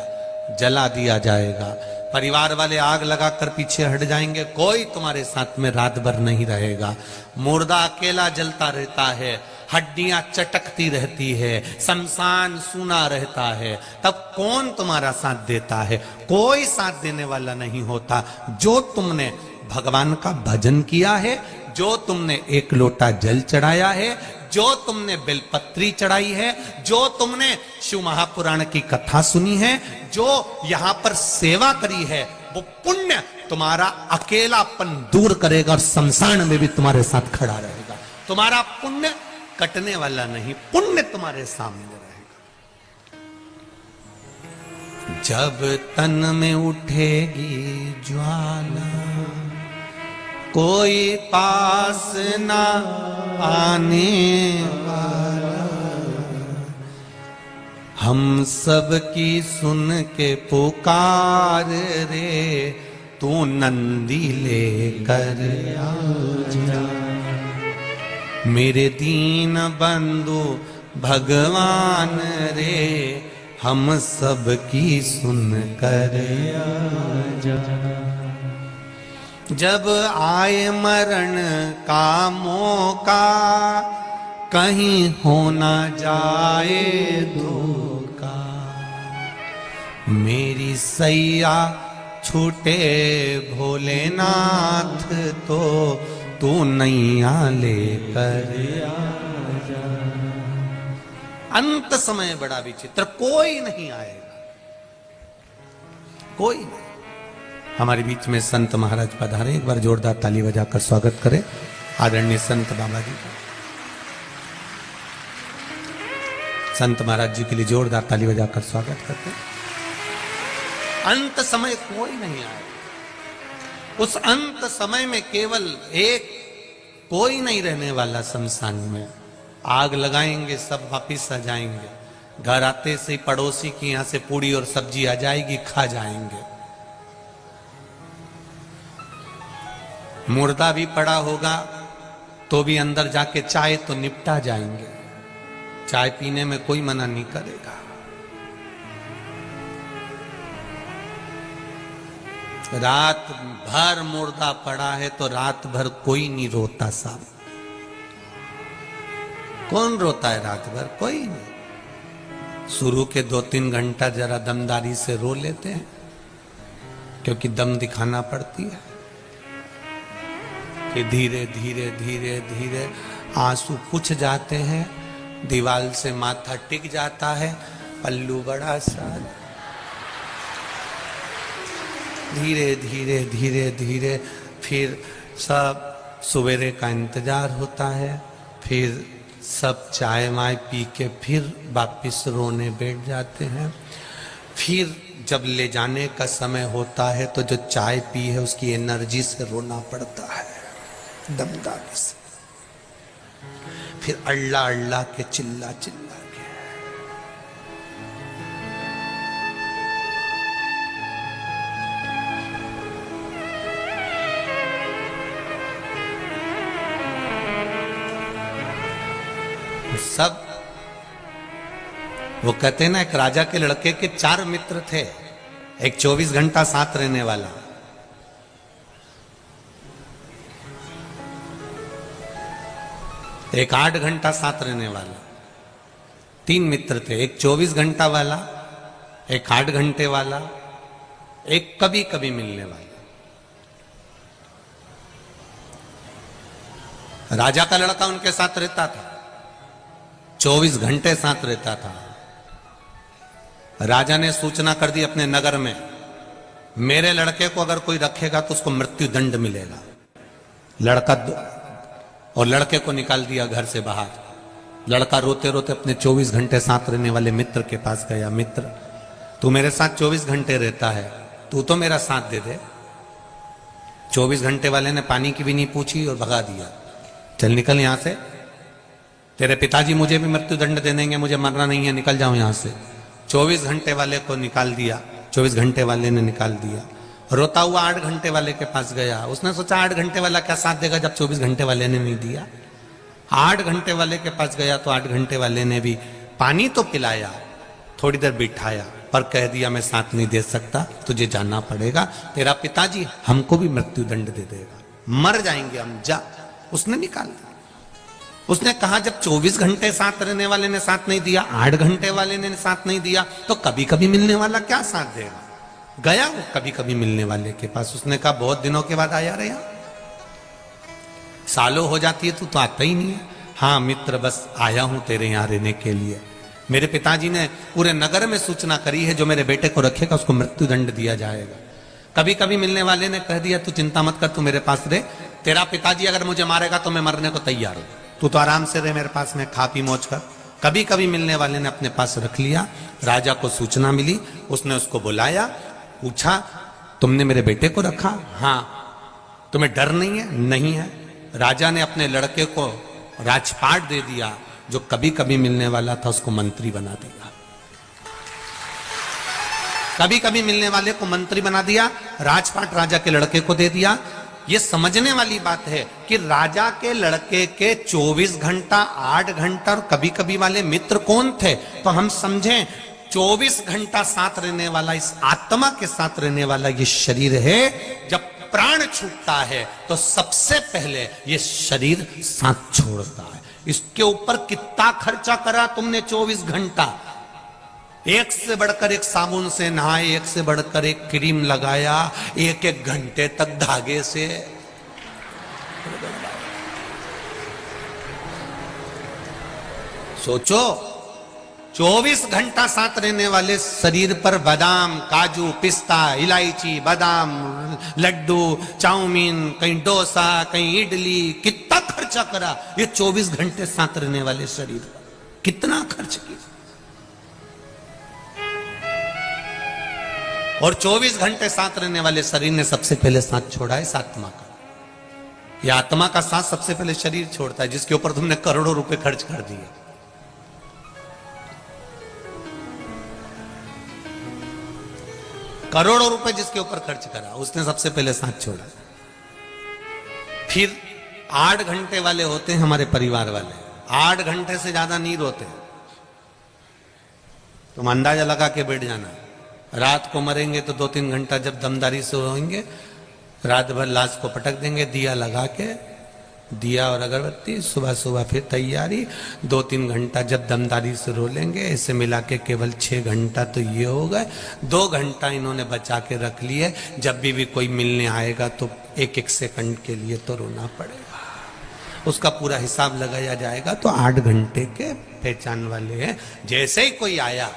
जला दिया जाएगा। परिवार वाले आग लगाकर पीछे हट जाएंगे, कोई तुम्हारे साथ में रात भर नहीं रहेगा। मुर्दा अकेला जलता रहता है, हड्डियां चटकती रहती है, शमशान सूना रहता है, तब कौन तुम्हारा साथ देता है? कोई साथ देने वाला नहीं होता। जो तुमने भगवान का भजन किया है, जो तुमने एक लोटा जल चढ़ाया है, जो तुमने बेलपत्री चढ़ाई है, जो तुमने शिव महापुराण की कथा सुनी है, जो यहां पर सेवा करी है, वो पुण्य तुम्हारा अकेलापन दूर करेगा और शमशान में भी तुम्हारे साथ खड़ा रहेगा। तुम्हारा पुण्य कटने वाला नहीं, पुण्य तुम्हारे सामने रहेगा। जब तन में उठेगी ज्वाला, कोई पास ना आने वाला। हम सब की सुन के पुकार रे, तू नंदी लेकर आ जा। मेरे दीन बंधु भगवान रे, हम सब की सुन कर आ जा। जब आए मरण का मौका, कहीं हो ना जाए धोखा। मेरी सैया छूटे भोलेनाथ, तो तू नैया लेकर आ जा। अंत समय बड़ा विचित्र, कोई नहीं आएगा, कोई नहीं। हमारे बीच में संत महाराज पधारे, एक बार जोरदार ताली बजाकर स्वागत करें आदरणीय संत बाबा जी का। संत महाराज जी के लिए जोरदार ताली बजाकर स्वागत करते। अंत समय कोई नहीं आएगा। उस अंत समय में केवल एक, कोई नहीं रहने वाला शमशान में। आग लगाएंगे, सब वापिस आ जाएंगे। घर आते से पड़ोसी की यहां से पूड़ी और सब्जी आ जाएगी, खा जाएंगे। मुर्दा भी पड़ा होगा तो भी अंदर जाके चाय तो निपटा जाएंगे, चाय पीने में कोई मना नहीं करेगा। रात भर मुर्दा पड़ा है तो रात भर कोई नहीं रोता साहब। कौन रोता है रात भर? कोई नहीं। शुरू के 2-3 घंटा जरा दमदारी से रो लेते हैं क्योंकि दम दिखाना पड़ती है, कि धीरे धीरे धीरे धीरे आंसू पुछ जाते हैं, दीवार से माथा टिक जाता है, पल्लू बड़ा सा, धीरे धीरे धीरे धीरे फिर सब सवेरे का इंतजार होता है, फिर सब चाय वाय पी के फिर वापिस रोने बैठ जाते हैं। फिर जब ले जाने का समय होता है तो जो चाय पी है उसकी एनर्जी से रोना पड़ता है, दमदारी से, फिर अल्लाह अल्लाह के चिल्ला चिल्ला के। सब वो कहते हैं ना, एक राजा के लड़के के 4 मित्र थे, एक 24 घंटा साथ रहने वाला, एक 8 घंटा साथ रहने वाला। 3 मित्र थे, एक 24 घंटा वाला, एक 8 घंटे वाला, एक कभी कभी मिलने वाला। राजा का लड़का उनके साथ रहता था, 24 घंटे साथ रहता था। राजा ने सूचना कर दी अपने नगर में, मेरे लड़के को अगर कोई रखेगा तो उसको मृत्यु दंड मिलेगा। लड़का और लड़के को निकाल दिया घर से बाहर। लड़का रोते रोते अपने 24 घंटे साथ रहने वाले मित्र के पास गया, मित्र तू मेरे साथ 24 घंटे रहता है, तू तो मेरा साथ दे दे। 24 घंटे वाले ने पानी की भी नहीं पूछी और भगा दिया, चल निकल यहां से, तेरे पिताजी मुझे भी मृत्यु दंड दे देंगे, मुझे मरना नहीं है, निकल जाओ यहां से। 24 घंटे वाले को निकाल दिया, 24 घंटे वाले ने निकाल दिया। रोता हुआ 8 घंटे वाले के पास गया, उसने सोचा 8 घंटे वाला क्या साथ देगा जब 24 घंटे वाले ने नहीं दिया। 8 घंटे वाले के पास गया तो 8 घंटे वाले ने भी पानी तो पिलाया, थोड़ी देर बिठाया, पर कह दिया मैं साथ नहीं दे सकता, तुझे जाना पड़ेगा, तेरा पिताजी हमको भी मृत्यु दंड दे देगा, मर जाएंगे हम, जा। उसने निकाल दिया। उसने कहा जब 24 घंटे साथ रहने वाले ने साथ नहीं दिया, 8 घंटे वाले ने साथ नहीं दिया, तो कभी कभी मिलने वाला क्या साथ देगा। गया वो कभी कभी मिलने वाले के पास, उसने कहा बहुत दिनों के बाद आया रे, सालों हो जाती है तू तो आता ही नहीं है। हाँ मित्र, बस आया हूं तेरे यहां रहने के लिए। मेरे पिताजी ने पूरे नगर में सूचना करी है, जो मेरे बेटे को रखेगा उसको मृत्यु दंड दिया जाएगा। कभी कभी मिलने वाले ने कह दिया तू चिंता मत कर, तू मेरे पास रहे, तेरा पिताजी अगर मुझे मारेगा तो मैं मरने को तैयार हूं, तू तो आराम से रहे मेरे पास में, खा पी मौज कर। कभी कभी मिलने वाले ने अपने पास रख लिया। राजा को सूचना मिली, उसने उसको बुलाया, पूछा तुमने मेरे बेटे को रखा? हाँ। तुम्हें डर नहीं है? नहीं है। राजा ने अपने लड़के को राजपाट दे दिया, जो कभी कभी मिलने वाला था उसको मंत्री बना दिया। कभी कभी मिलने वाले को मंत्री बना दिया, राजपाट राजा के लड़के को दे दिया। ये समझने वाली बात है कि राजा के लड़के के 24 घंटा, 8 घंटा और कभी कभी वाले मित्र कौन थे, तो हम समझें 24 घंटा साथ रहने वाला, इस आत्मा के साथ रहने वाला ये शरीर है। जब प्राण छूटता है तो सबसे पहले ये शरीर साथ छोड़ता है। इसके ऊपर कितना खर्चा करा तुमने 24 घंटा, एक से बढ़कर एक साबुन से नहाए, एक से बढ़कर एक क्रीम लगाया, एक एक घंटे तक धागे से। सोचो 24 घंटा साथ रहने वाले शरीर पर बादाम, काजू, पिस्ता, इलायची, बादाम, लड्डू, चाउमीन, कहीं डोसा, कहीं इडली, कितना खर्चा करा ये 24 घंटे साथ रहने वाले शरीर पर, कितना खर्च किया। और 24 घंटे साथ रहने वाले शरीर ने सबसे पहले साथ छोड़ा है इस आत्मा का। यह आत्मा का साथ सबसे पहले शरीर छोड़ता है, जिसके ऊपर तुमने करोड़ों रुपए खर्च कर दिए। करोड़ों रुपए जिसके ऊपर खर्च करा, उसने सबसे पहले साथ छोड़ा। फिर 8 घंटे वाले होते हैं हमारे परिवार वाले, 8 घंटे से ज्यादा नहीं रोते। तुम अंदाजा लगा के बैठ जाना, रात को मरेंगे तो 2-3 घंटा जब दमदारी से रोएंगे, रात भर लाश को पटक देंगे दिया लगा के, दिया और अगरबत्ती, सुबह सुबह फिर तैयारी, 2-3 घंटा जब दमदारी से रो लेंगे। ऐसे मिला के केवल 6 घंटा तो ये हो गए। 2 घंटा इन्होंने बचा के रख लिए, जब भी कोई मिलने आएगा तो 1-1 सेकंड के लिए तो रोना पड़ेगा। उसका पूरा हिसाब लगाया जाएगा तो 8 घंटे के पहचान वाले हैं। जैसे ही कोई आया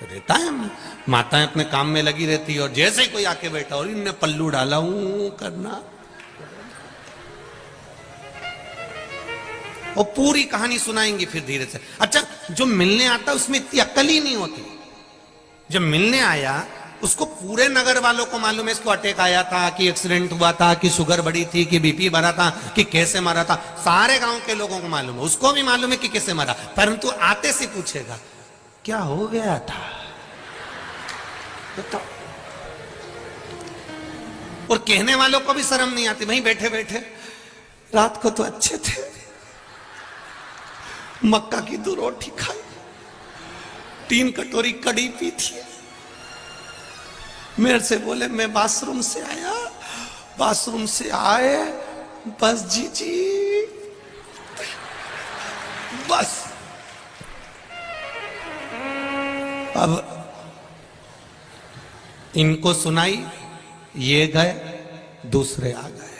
रहता है, माताएं अपने काम में लगी रहती है, और जैसे ही कोई आके बैठा और इनने पल्लू डाला करना, और पूरी कहानी सुनाएंगी फिर धीरे से। अच्छा, जो मिलने आता है उसमें इतनी अक्ल ही नहीं होती। जब मिलने आया उसको पूरे नगर वालों को मालूम है इसको अटैक आया था, कि एक्सीडेंट हुआ था, कि शुगर बढ़ी थी, कि बीपी बढ़ा था, कि कैसे मरा था, सारे गांव के लोगों को मालूम है। उसको भी मालूम है कि कैसे मरा, परंतु आते से पूछेगा क्या हो गया था बताओ। और कहने वालों को भी शर्म नहीं आती, वहीं बैठे बैठे रात को तो अच्छे थे, मक्का की 2 रोटी खाई, 3 कटोरी कड़ी पी थी, मेरे से बोले मैं बाथरूम से आया, बाथरूम से आए बस जी बस। अब इनको सुनाई, ये गए, दूसरे आ गए।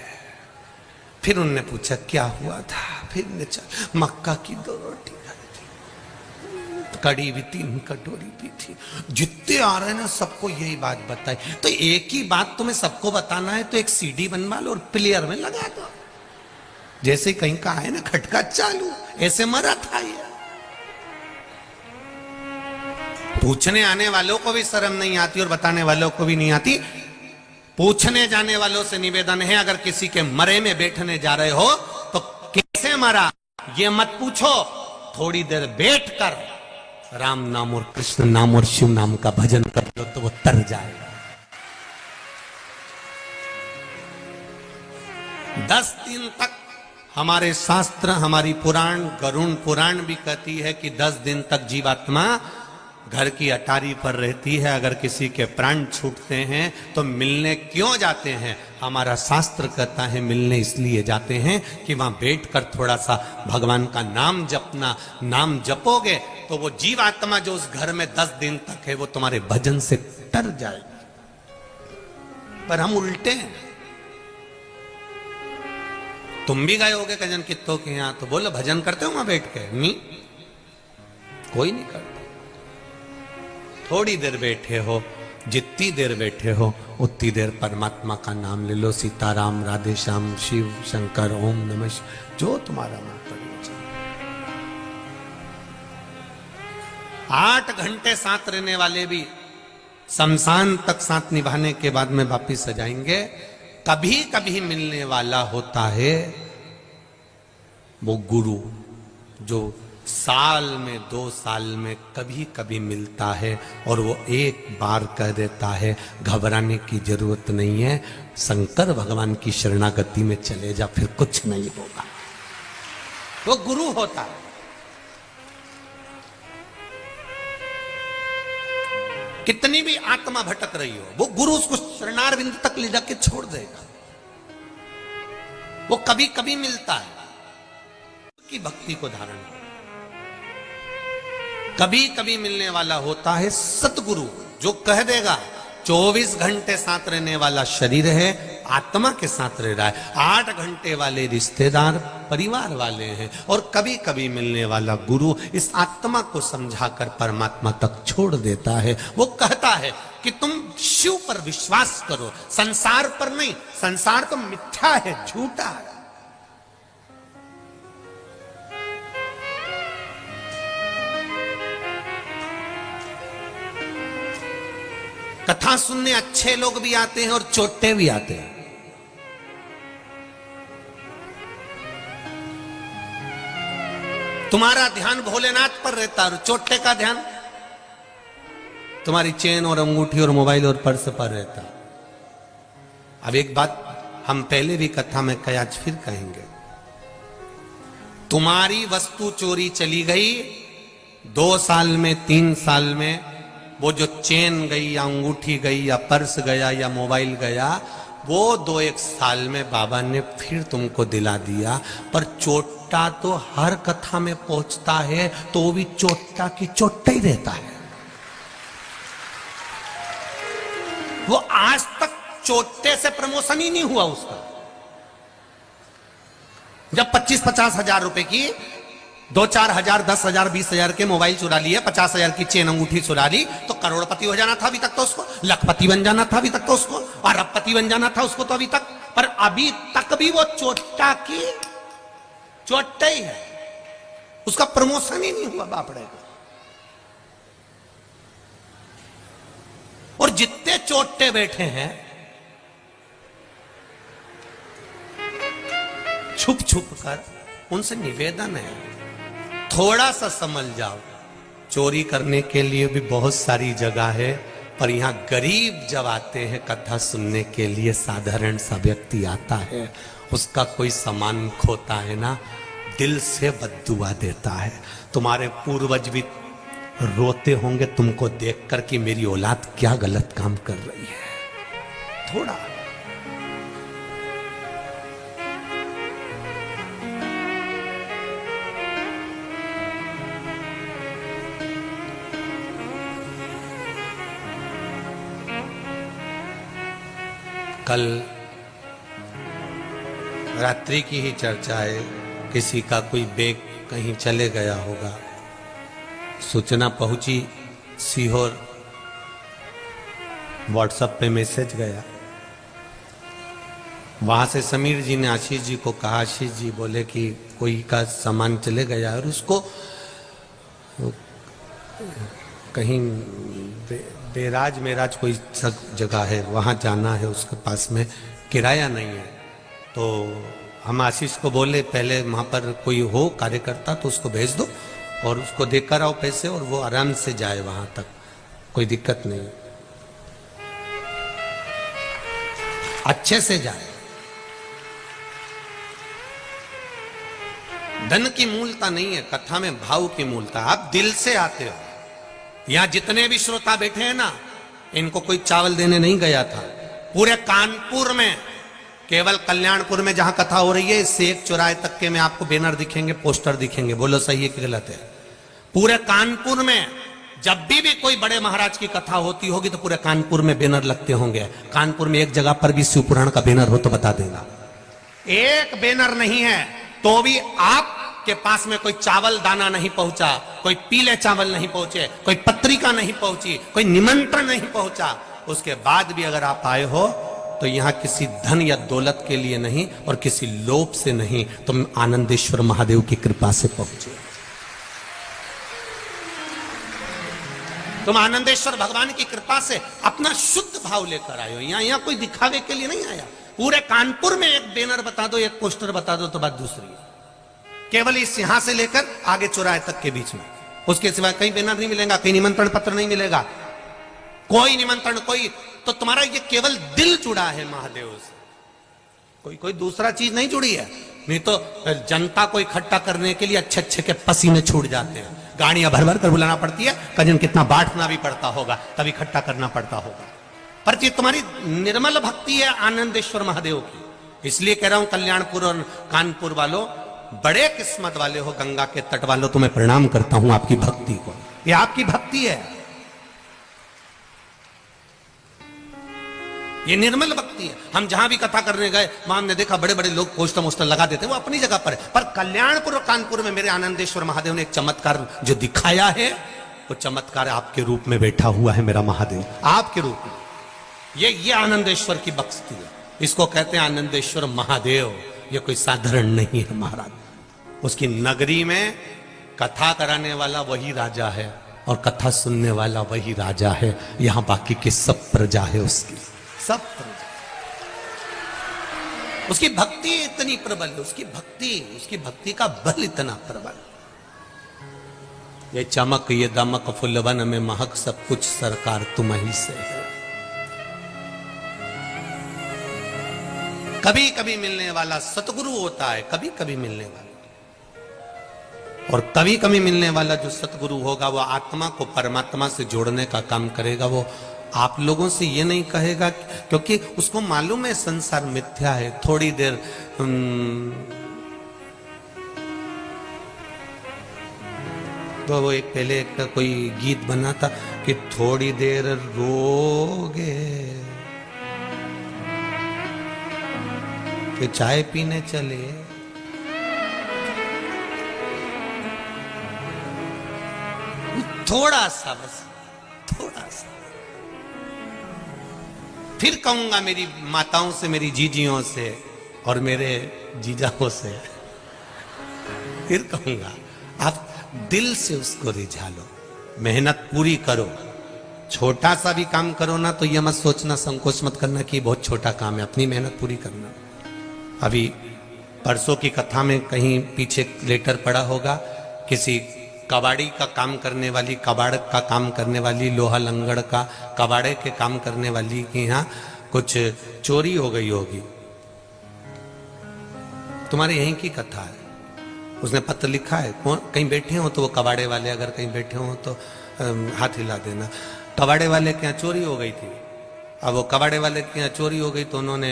फिर उनने पूछा क्या हुआ था, फिर ने मक्का की 2 रोटी खाई थी, कड़ी भी 3 कटोरी भी थी। जितने आ रहे हैं ना सबको यही बात बताई। तो एक ही बात तुम्हें सबको बताना है तो एक सीडी बनवा लो और प्लेयर में लगा दो, जैसे कहीं का है ना खटका चालू, ऐसे मरा था ये। पूछने आने वालों को भी शर्म नहीं आती और बताने वालों को भी नहीं आती। पूछने जाने वालों से निवेदन है, अगर किसी के मरे में बैठने जा रहे हो तो कैसे मरा ये मत पूछो, थोड़ी देर बैठकर राम नाम और कृष्ण नाम और शिव नाम का भजन कर लो तो वो तर जाएगा। 10 दिन तक हमारे शास्त्र, हमारी पुराण, गरुण पुराण भी कहती है कि 10 दिन तक जीवात्मा घर की अटारी पर रहती है। अगर किसी के प्राण छूटते हैं तो मिलने क्यों जाते हैं? हमारा शास्त्र कहता है मिलने इसलिए जाते हैं कि वहां बैठकर थोड़ा सा भगवान का नाम जपना। नाम जपोगे तो वो जीवात्मा जो उस घर में 10 दिन तक है वो तुम्हारे भजन से टर जाएगी। पर हम उल्टे हैं। तुम भी गए होगे कजन कित्तों के यहां, तो बोलो भजन करते हो वहां बैठ के? नहीं, कोई नहीं करता। थोड़ी देर बैठे हो, जितनी देर बैठे हो उतनी देर परमात्मा का नाम ले लो। सीताराम, राधे श्याम, शिव शंकर, ओम नमः शिवाय, जो तुम्हारा मन पड़े। 8 घंटे साथ रहने वाले भी शमशान तक साथ निभाने के बाद में वापिस आ जाएंगे। कभी कभी मिलने वाला होता है वो गुरु, जो साल में 2 साल में कभी कभी मिलता है और वो एक बार कह देता है घबराने की जरूरत नहीं है, शंकर भगवान की शरणागति में चले जा, फिर कुछ नहीं होगा। वो गुरु होता है। कितनी भी आत्मा भटक रही हो, वो गुरु उसको शरणारविंद तक ले जाके छोड़ देगा। वो कभी कभी मिलता है कि भक्ति को धारण। कभी कभी मिलने वाला होता है सतगुरु, जो कह देगा 24 घंटे साथ रहने वाला शरीर है, आत्मा के साथ रह रहा है। 8 घंटे वाले रिश्तेदार परिवार वाले हैं। और कभी कभी मिलने वाला गुरु इस आत्मा को समझाकर परमात्मा तक छोड़ देता है। वो कहता है कि तुम शिव पर विश्वास करो, संसार पर नहीं। संसार तो मिथ्या है, झूठा है। कथा सुनने अच्छे लोग भी आते हैं और चोटे भी आते हैं। तुम्हारा ध्यान भोलेनाथ पर रहता है और चोटे का ध्यान तुम्हारी चेन और अंगूठी और मोबाइल और पर्स पर रहता। अब एक बात हम पहले भी कथा में कहे, आज फिर कहेंगे। तुम्हारी वस्तु चोरी चली गई 2 साल में, 3 साल में, वो जो चेन गई या अंगूठी गई या पर्स गया या मोबाइल गया, वो 2-1 साल में बाबा ने फिर तुमको दिला दिया। पर चोटा तो हर कथा में पहुंचता है, तो वो भी चोटा की चोटा ही रहता है। वो आज तक चोटे से प्रमोशन ही नहीं हुआ उसका। जब 25-50 हजार रुपए की 2-4 हजार, 10 हजार, 20 हजार के मोबाइल चुरा लिए, 50 हजार की चेन अंगूठी चुरा ली, तो करोड़पति हो जाना था अभी तक तो उसको, लखपति बन जाना था अभी तक तो उसको, अरबपति बन जाना था उसको तो अभी तक। पर अभी तक भी वो चोटा की चोटा ही है, उसका प्रमोशन ही नहीं हुआ बापड़े को। और जितने चोटे बैठे हैं, छुप छुप कर, उनसे निवेदन है, थोड़ा सा समझ जाओ। चोरी करने के लिए भी बहुत सारी जगह है, पर यहां गरीब जब आते हैं कथा सुनने के लिए, साधारण सा व्यक्ति आता है, उसका कोई सामान खोता है ना, दिल से बद्दुआ देता है। तुम्हारे पूर्वज भी रोते होंगे तुमको देखकर कि मेरी औलाद क्या गलत काम कर रही है। थोड़ा कल रात्रि की ही चर्चा है, किसी का कोई बैग कहीं चले गया होगा, सूचना पहुंची सीहोर, व्हाट्सएप पे मैसेज गया, वहां से समीर जी ने आशीष जी को कहा, आशीष जी बोले कि कोई का सामान चले गया और उसको कहीं बेराज मेराज कोई जगह है, वहां जाना है, उसके पास में किराया नहीं है। तो हम आशीष को बोले पहले वहां पर कोई हो कार्यकर्ता तो उसको भेज दो और उसको देकर आओ पैसे, और वो आराम से जाए वहां तक, कोई दिक्कत नहीं, अच्छे से जाए। धन की मूलता नहीं है, कथा में भाव की मूलता। आप दिल से आते हो। यहां जितने भी श्रोता बैठे हैं ना, इनको कोई चावल देने नहीं गया था। पूरे कानपुर में, केवल कल्याणपुर में जहां कथा हो रही है, इससे 1 चौराहे तक के में आपको बैनर दिखेंगे, पोस्टर दिखेंगे, बोलो सही है कि गलत है। पूरे कानपुर में जब भी कोई बड़े महाराज की कथा होती होगी तो पूरे कानपुर में बैनर लगते होंगे। कानपुर में एक जगह पर भी शिव पुराण का बैनर हो तो बता देना। एक बैनर नहीं है तो भी आपके पास में कोई चावल दाना नहीं पहुंचा, कोई पीले चावल नहीं पहुंचे, कोई पत्रिका नहीं पहुंची, कोई निमंत्रण नहीं पहुंचा, उसके बाद भी अगर आप आए हो तो यहां किसी धन या दौलत के लिए नहीं और किसी लोभ से नहीं, तुम आनंदेश्वर महादेव की कृपा से पहुंचे। तुम आनंदेश्वर भगवान की कृपा से अपना शुद्ध भाव लेकर आए हो। यहां कोई दिखावे के लिए नहीं आया। पूरे कानपुर में एक बैनर बता दो, एक पोस्टर बता दो तो बात दूसरी है। केवल इस यहां से लेकर आगे चौराहे तक के बीच में, उसके सिवाय कहीं बैनर नहीं मिलेगा, कहीं निमंत्रण पत्र नहीं मिलेगा, कोई निमंत्रण, कोई। तो तुम्हारा ये केवल दिल जुड़ा है महादेव से, कोई दूसरा चीज नहीं जुड़ी है। नहीं तो जनता को इकट्ठा करने के लिए अच्छे अच्छे के पसीने छूट जाते हैं, गाड़ियां भर भर कर बुलाना पड़ती है, कजन कितना बांटना भी पड़ता होगा, तब इकट्ठा करना पड़ता होगा। पर ये तुम्हारी निर्मल भक्ति है आनंदेश्वर महादेव की। इसलिए कह रहा हूं कल्याणपुर और कानपुर वालों, बड़े किस्मत वाले हो, गंगा के तट वालों, तुम्हें प्रणाम करता हूं आपकी भक्ति को। ये आपकी भक्ति है, ये निर्मल भक्ति है। हम जहां भी कथा करने गए वहां हमने देखा बड़े बड़े लोग पोस्टर मोस्टर लगा देते, वो अपनी जगह पर है। पर कल्याणपुर और कानपुर में मेरे आनंदेश्वर महादेव ने एक चमत्कार जो दिखाया है, वो चमत्कार आपके रूप में बैठा हुआ है मेरा महादेव, आपके रूप में। ये आनंदेश्वर की भक्ति है, इसको कहते हैं आनंदेश्वर महादेव। ये कोई साधारण नहीं है महाराज। उसकी नगरी में कथा कराने वाला वही राजा है और कथा सुनने वाला वही राजा है। यहां बाकी की सब प्रजा है उसकी, सब प्रजा। उसकी भक्ति इतनी प्रबल है, उसकी भक्ति का बल इतना प्रबल। ये चमक ये दमक फुलवन में महक, सब कुछ सरकार तुम ही से है। कभी कभी मिलने वाला सतगुरु होता है, कभी कभी मिलने वाला। और कभी कभी मिलने वाला जो सतगुरु होगा वो आत्मा को परमात्मा से जोड़ने का काम करेगा। वो आप लोगों से ये नहीं कहेगा, क्योंकि उसको मालूम है संसार मिथ्या है। थोड़ी देर तो वो एक पहले एक कोई गीत बना था कि थोड़ी देर रोगे कि चाय पीने चले, थोड़ा सा, बस थोड़ा सा। फिर कहूंगा मेरी माताओं से, मेरी जीजियों से और मेरे जीजाओं से, फिर कहूंगा आप दिल से उसको रिझा लो, मेहनत पूरी करो। छोटा सा भी काम करो ना तो ये मत सोचना, संकोच मत करना कि बहुत छोटा काम है, अपनी मेहनत पूरी करना। अभी परसों की कथा में कहीं पीछे लेटर पड़ा होगा, किसी कबाड़ी का काम करने वाली, कबाड़ का काम करने वाली, लोहा लंगड़ का कबाड़े के काम करने वाली के यहाँ कुछ चोरी हो गई होगी। तुम्हारे यहीं की कथा है। उसने पत्र लिखा है, कहीं बैठे हो तो वो कबाड़े वाले अगर कहीं बैठे हो तो हाथ हिला देना। कबाड़े वाले के यहाँ चोरी हो गई थी। अब वो कबाड़े वाले के यहाँ चोरी हो गई तो उन्होंने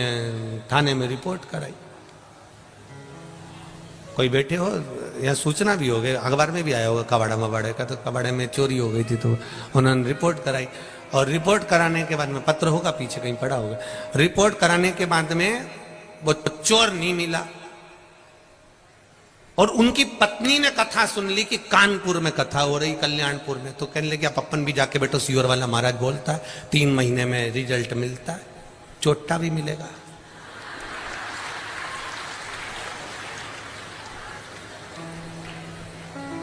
थाने में रिपोर्ट कराई। कोई बैठे हो, यहाँ सूचना भी हो गई, अखबार में भी आया होगा कबाड़ा मबाड़े का, तो कबाड़े में चोरी हो गई थी तो उन्होंने रिपोर्ट कराई। और रिपोर्ट कराने के बाद में, पत्र होगा पीछे कहीं पड़ा होगा, रिपोर्ट कराने के बाद में वो चोर नहीं मिला। और उनकी पत्नी ने कथा सुन ली कि कानपुर में कथा हो रही, कल्याणपुर में, तो कहने लगे आप अपन भी जाके बैठो, सियोर वाला महाराज बोलता है 3 महीने में रिजल्ट मिलता है, चोटा भी मिलेगा।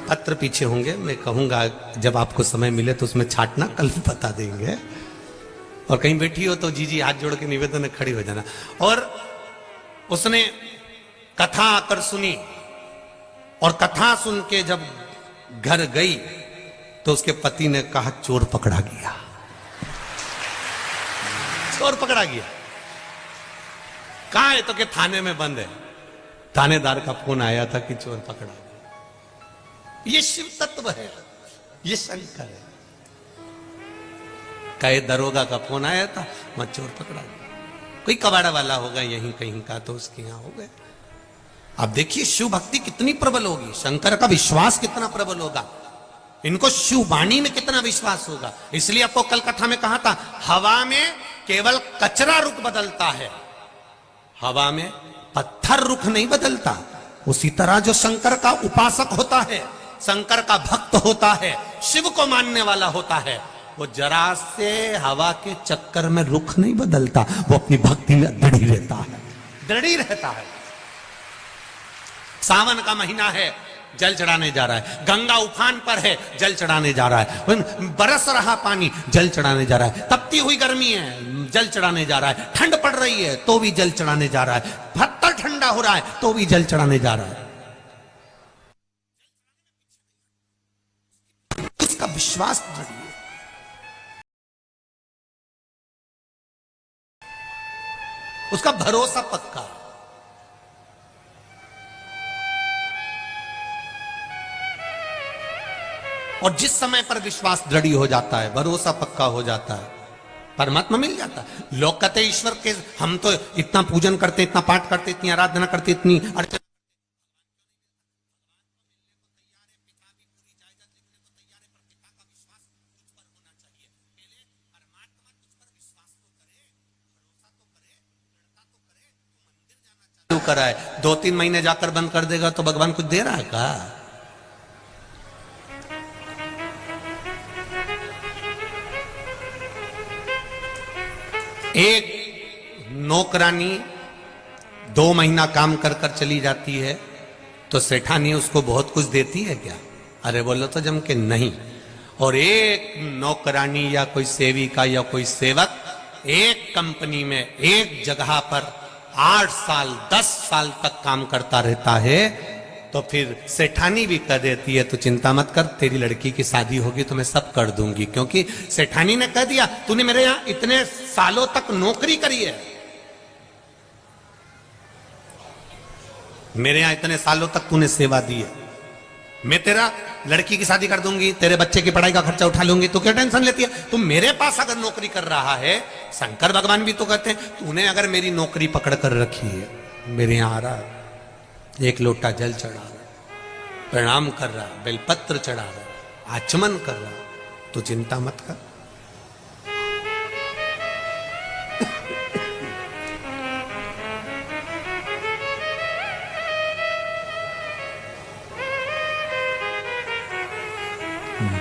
पत्र पीछे होंगे, मैं कहूंगा जब आपको समय मिले तो उसमें छाटना, कल बता देंगे। और कहीं बैठी हो तो जीजी हाथ जोड़ के निवेदन में खड़ी हो जाना। और उसने कथा आकर सुनी, और कथा सुन के जब घर गई तो उसके पति ने कहा चोर पकड़ा गया, चोर पकड़ा गया। कहां है? तो कि थाने में बंद है। थानेदार का फोन आया था कि चोर पकड़ा गया। ये शिव तत्व है, ये शंकर है। कहे दरोगा का फोन आया था, वहां चोर पकड़ा गया। कोई कबाड़ा वाला होगा यहीं कहीं का, तो उसके यहां हो गए। अब देखिए शिव भक्ति कितनी प्रबल होगी, शंकर का विश्वास कितना प्रबल होगा, इनको शिव वाणी में कितना विश्वास होगा। इसलिए आपको कल कथा में कहा था, हवा में केवल कचरा रुख बदलता है, हवा में पत्थर रुख नहीं बदलता। उसी तरह जो शंकर का उपासक होता है, शंकर का भक्त होता है, शिव को मानने वाला होता है, वो जरा से हवा के चक्कर में रुख नहीं बदलता, वो अपनी भक्ति में दृढ़ रहता है, दृढ़ रहता है। सावन का महीना है, जल चढ़ाने जा रहा है। गंगा उफान पर है, जल चढ़ाने जा रहा है। बरस रहा पानी, जल चढ़ाने जा रहा है। तपती हुई गर्मी है, जल चढ़ाने जा रहा है। ठंड पड़ रही है तो भी जल चढ़ाने जा रहा है। पत्थर ठंडा हो रहा है तो भी जल चढ़ाने जा रहा है। उसका विश्वास दृढ़ है, उसका भरोसा पक्का है। और जिस समय पर विश्वास दृढ़ हो जाता है, भरोसा पक्का हो जाता है, परमात्मा मिल जाता है। लोग कहते ईश्वर के, हम तो इतना पूजन करते, इतना पाठ करते, इतनी आराधना करते, इतनी अर्चना, करा है 2-3 महीने जाकर बंद कर देगा तो भगवान कुछ दे रहा है क्या? एक नौकरानी 2 महीना काम कर कर चली जाती है तो सेठानी उसको बहुत कुछ देती है क्या? अरे बोलो तो जम के नहीं। और एक नौकरानी या कोई सेविका या कोई सेवक एक कंपनी में एक जगह पर 8 साल 10 साल तक काम करता रहता है तो फिर सेठानी भी कह देती है, तो चिंता मत कर, तेरी लड़की की शादी होगी तो मैं सब कर दूंगी, क्योंकि सेठानी ने कह दिया तूने मेरे यहां इतने सालों तक नौकरी करी है, मेरे यहां इतने सालों तक तूने सेवा दी है, मैं तेरा लड़की की शादी कर दूंगी, तेरे बच्चे की पढ़ाई का खर्चा उठा लूंगी, तो क्या टेंशन लेती है? तू मेरे पास अगर नौकरी कर रहा है, शंकर भगवान भी तो कहते हैं, तूने अगर मेरी नौकरी पकड़ कर रखी है, मेरे यहां आ रहा है, एक लोटा जल चढ़ा रहा, प्रणाम कर रहा, बेलपत्र चढ़ा रहा, आचमन कर रहा, तो चिंता मत कर।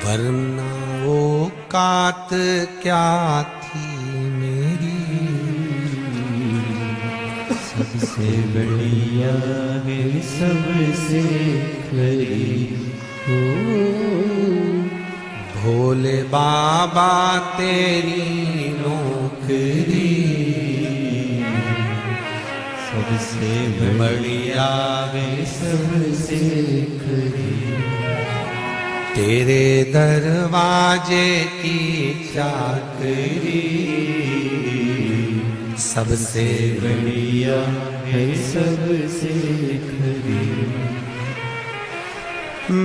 वरना औकात क्या थी मेरी, सबसे बढ़िया है सबसे खरी हो, भोले बाबा तेरी नौकरी, सबसे बढ़िया है सबसे खरी, तेरे दरवाजे की चाकरी, सबसे बढ़िया है सबसे खरी।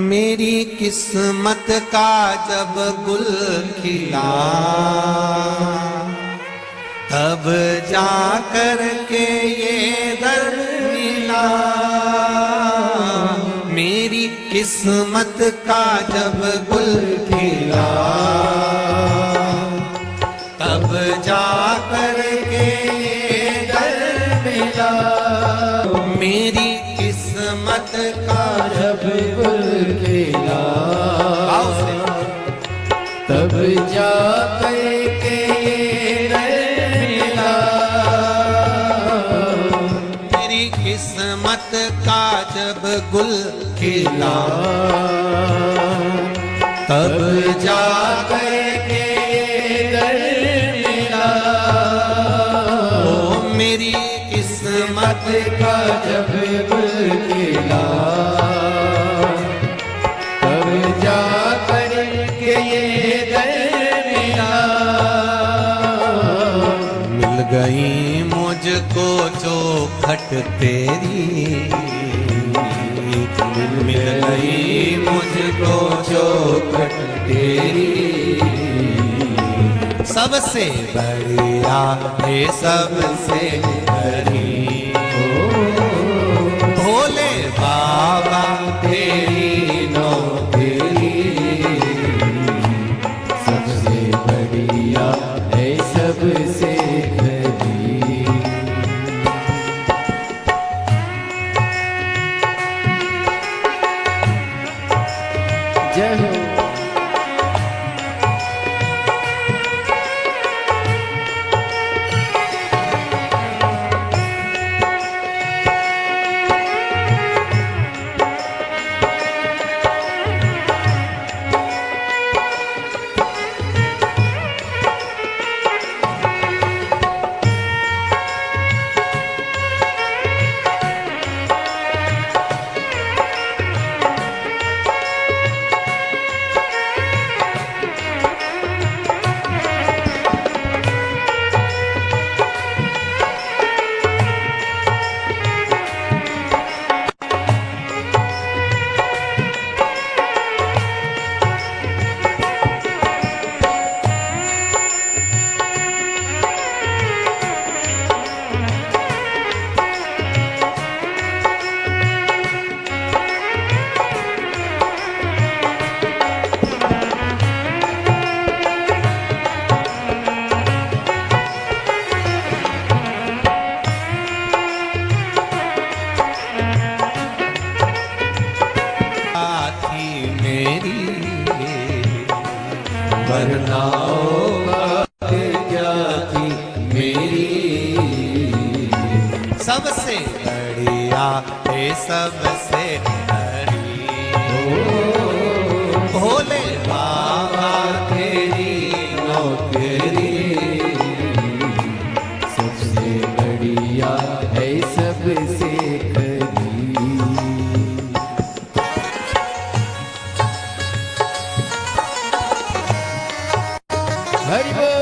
मेरी किस्मत का जब गुल खिला, तब जा कर के ये दर मिला। मेरी किस्मत का जब गुल खिला, तब जा कर के ये दर मिला। मेरी किस्मत का जब गुल खिला, तब जा करके ये दर मिला। मेरी किस्मत का जब गुल खिला, तब जा करके ये दर मिला। ओ मेरी किस्मत का जब गुल खिला, तब जा करके ये दर मिला। मिल गई मुझको चौखट तेरी, मिल गई मुझको चौखट तेरी। सबसे बढ़िया है सबसे बड़ी, भोले बाबा तेरी नौकरी, सबसे बढ़िया है सबसे खरी। जय हो। वरना औकात क्या थी मेरी, सबसे बढ़िया है सबसे बड़ी, भोले बाबा तेरी नौकरी, सबसे बढ़िया है सबसे खरी। हरि बोल।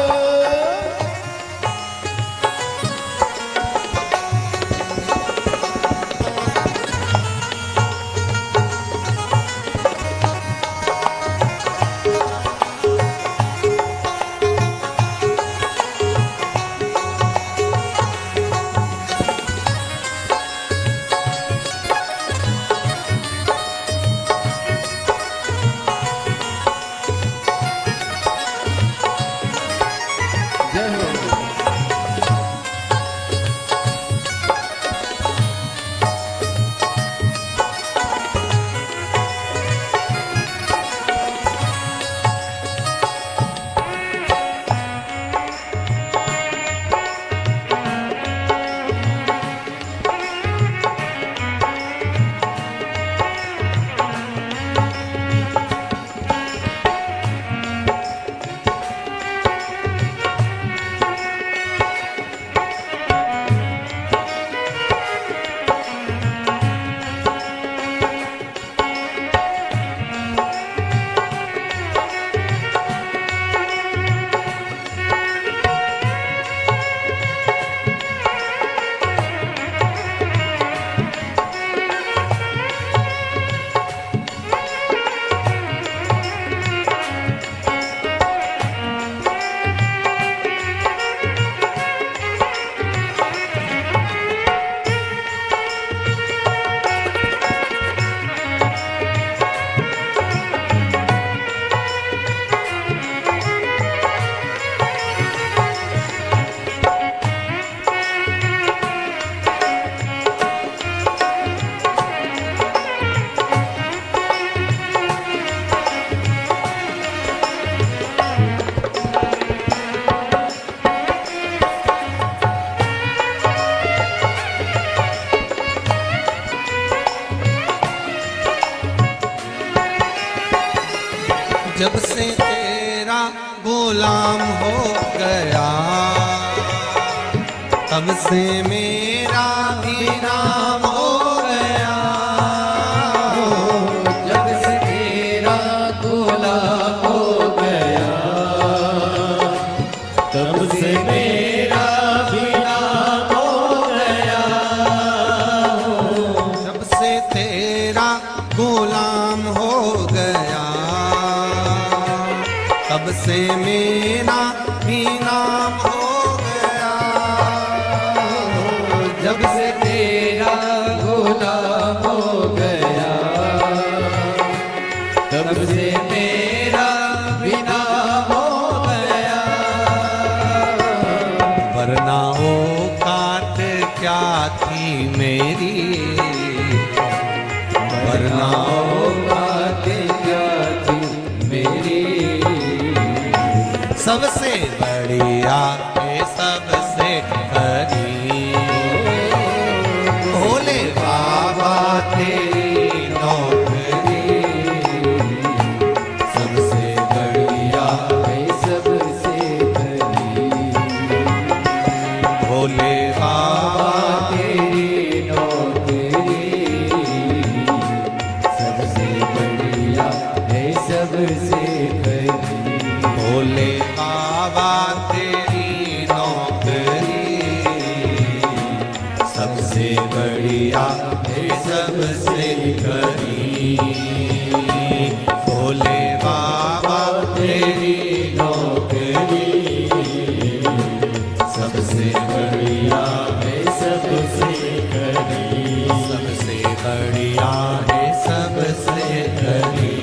जब से तेरा गुलाम हो गया, तब से मेरा भी नाम हो गया। जब से तेरा गुलाम हो गया, तब से मेरा भी नाम हो गया। जब से तेरा गुलाम हो गया, तब से मेरा भी नाम हो गया। जब से तेरा गुलाम हो गया, तब से मेरा भी नाम हो गया। वरना औकात क्या थी मेरी, वरना औकात क्या थी मेरी। सबसे बढ़िया है सबसे करी, भोले बाबा तेरी नौकरी। सबसे बढ़िया है सबसे करी, भोले बाबा तेरी नौकरी। सबसे बढ़िया है सबसे करी, भोले बाबा तेरी नौकरी। सबसे बढ़िया है सबसे करी, भोले बाबा तेरी नौकरी। सबसे बढ़िया है सबसे करी। सबसे बढ़िया है सबसे करी,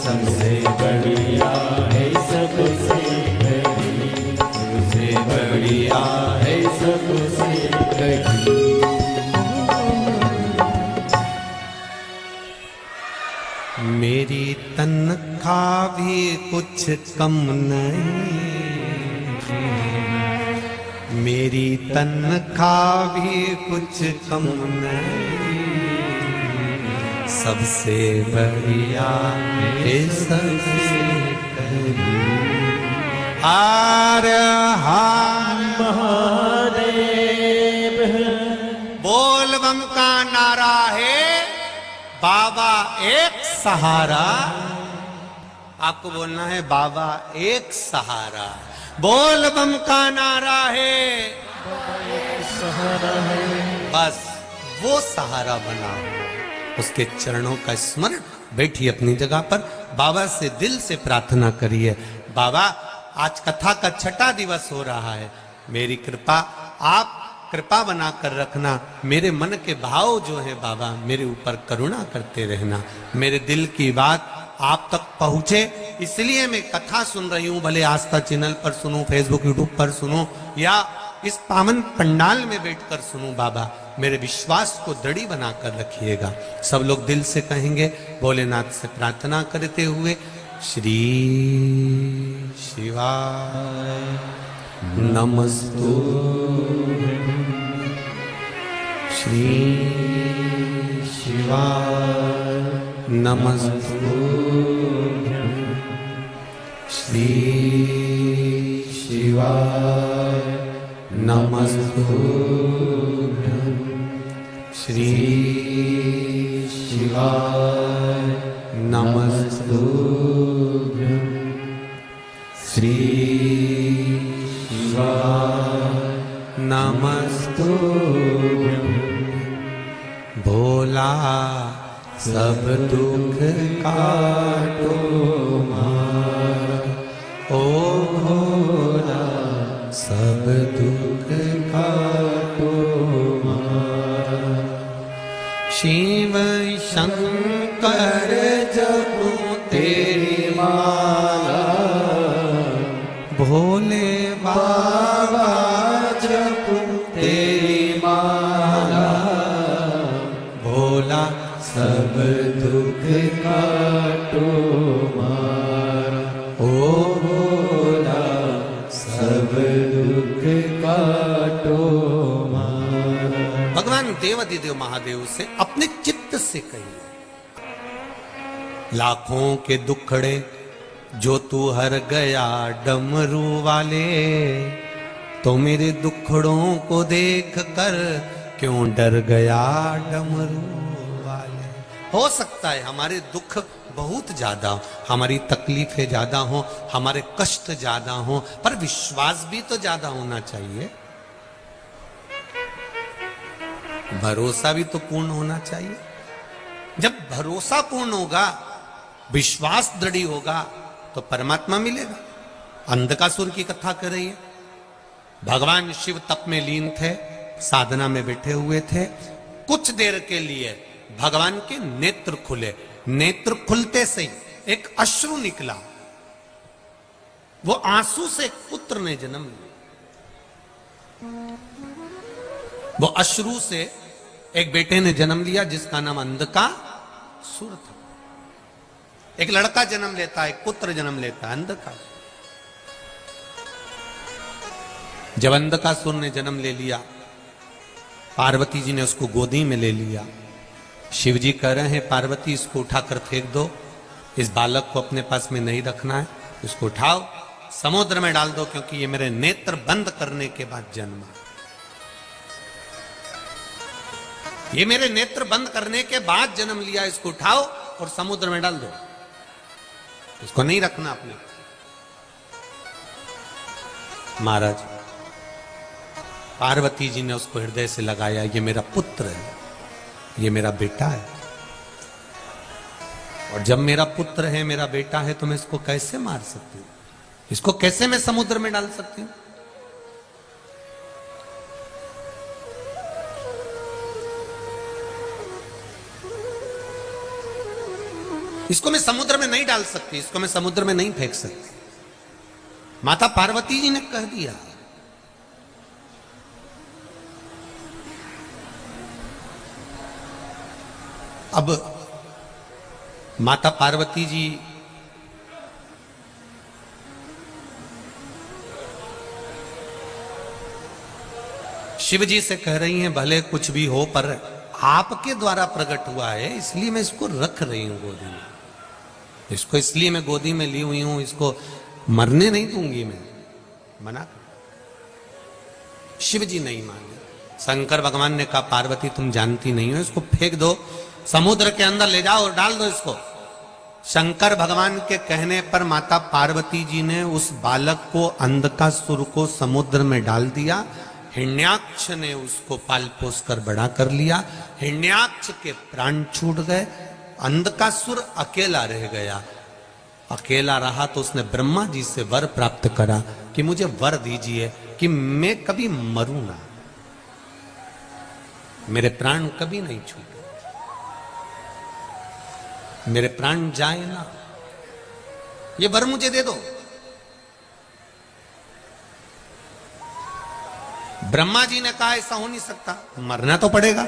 सबसे बढ़िया है सबसे करी। सबसे बढ़िया है सबसे करी। मेरी तनख्वाह भी कुछ कम नहीं, मेरी तनख्वाह भी कुछ कम नहीं। सबसे बढ़िया है सबसे करी। हर हर महादेव बोल बम का नारा है, बाबा एक सहारा। आपको बोलना है बाबा एक सहारा। बोल बम का नारा है, सहारा है। बस वो सहारा बनाओ, उसके चरणों का स्मरण। बैठिए अपनी जगह पर, बाबा से दिल से प्रार्थना करिए, बाबा आज कथा का 6वां दिवस हो रहा है, मेरी कृपा, आप कृपा बना कर रखना। मेरे मन के भाव जो है बाबा, मेरे ऊपर करुणा करते रहना। मेरे दिल की बात आप तक पहुंचे, इसलिए मैं कथा सुन रही हूं। भले आस्था चैनल पर सुनूं, फेसबुक यूट्यूब पर सुनूं, या इस पावन पंडाल में बैठकर सुनूं। बाबा मेरे विश्वास को दृढ़ बनाकर रखिएगा। सब लोग दिल से कहेंगे, भोलेनाथ से प्रार्थना करते हुए, श्री शिवाय नमस्तु, श्री शिवाय नमस्तु, श्री शिवाय नमस्तु, श्री शिवाय नमस्तु, श्री शिवाय नमस्तु। भोला सब दुख काटो मारा, ओ भोला सब दुख काटो मारा। शिव शंकर जपो तेरी माला, भोले बाबा जपो तेरी माला। भोला सब दुख काटो मारा, ओ भोला सब दुख काटो मारा। भगवान देवाधिदेव महादेव से अपने चित्त से कहिए, लाखों के दुखड़े जो तू हर गया डमरू वाले, तो मेरे दुखड़ों को देख कर क्यों डर गया डमरू वाले। हो सकता है हमारे दुख बहुत ज्यादा हो, हमारी तकलीफें ज्यादा हो, हमारे कष्ट ज्यादा हो, पर विश्वास भी तो ज्यादा होना चाहिए, भरोसा भी तो पूर्ण होना चाहिए। जब भरोसा पूर्ण होगा, विश्वास दृढ़ होगा, तो परमात्मा मिलेगा। अंधकासुर की कथा कर रही है। भगवान शिव तप में लीन थे, साधना में बैठे हुए थे। कुछ देर के लिए भगवान के नेत्र खुले। नेत्र खुलते से ही एक अश्रु निकला। वो आंसू से पुत्र ने जन्म लिया। वो अश्रु से एक बेटे ने जन्म लिया जिसका नाम अंधकासुर था। एक लड़का जन्म लेता है, एक पुत्र जन्म लेता है, अंधकासुर। जब अंधकासुर ने जन्म ले लिया, पार्वती जी ने उसको गोदी में ले लिया। शिव जी कह रहे हैं पार्वती इसको उठाकर फेंक दो, इस बालक को अपने पास में नहीं रखना है, इसको उठाओ समुद्र में डाल दो, क्योंकि ये मेरे नेत्र बंद करने के बाद जन्मा। ये मेरे नेत्र बंद करने के बाद जन्म लिया, इसको उठाओ और समुद्र में डाल दो, इसको नहीं रखना अपने। महाराज पार्वती जी ने उसको हृदय से लगाया, ये मेरा पुत्र है, ये मेरा बेटा है, और जब मेरा पुत्र है, मेरा बेटा है, तो मैं इसको कैसे मार सकती हूं, इसको कैसे मैं समुद्र में डाल सकती हूं। इसको मैं समुद्र में नहीं डाल सकती, इसको मैं समुद्र में नहीं फेंक सकती। माता पार्वती जी ने कह दिया। अब माता पार्वती जी शिव जी से कह रही हैं भले कुछ भी हो, पर आपके द्वारा प्रकट हुआ है, इसलिए मैं इसको रख रही हूं गोदी में, इसको इसलिए मैं गोदी में ली हुई हूं, इसको मरने नहीं दूंगी मैं, मना कर। शिव जी नहीं माने। शंकर भगवान ने कहा पार्वती तुम जानती नहीं हो, इसको फेंक दो, समुद्र के अंदर ले जाओ और डाल दो इसको। शंकर भगवान के कहने पर माता पार्वती जी ने उस बालक को, अंधकासुर को समुद्र में डाल दिया। हिरण्याक्ष ने उसको पाल पोस कर बड़ा कर लिया। हिरण्याक्ष के प्राण छूट गए, अंधकासुर अकेला रह गया। अकेला रहा तो उसने ब्रह्मा जी से वर प्राप्त करा कि मुझे वर दीजिए कि मैं कभी मरूं ना, मेरे प्राण कभी नहीं छूटे, मेरे प्राण जाए ना, ये वर मुझे दे दो। ब्रह्मा जी ने कहा ऐसा हो नहीं सकता, मरना तो पड़ेगा।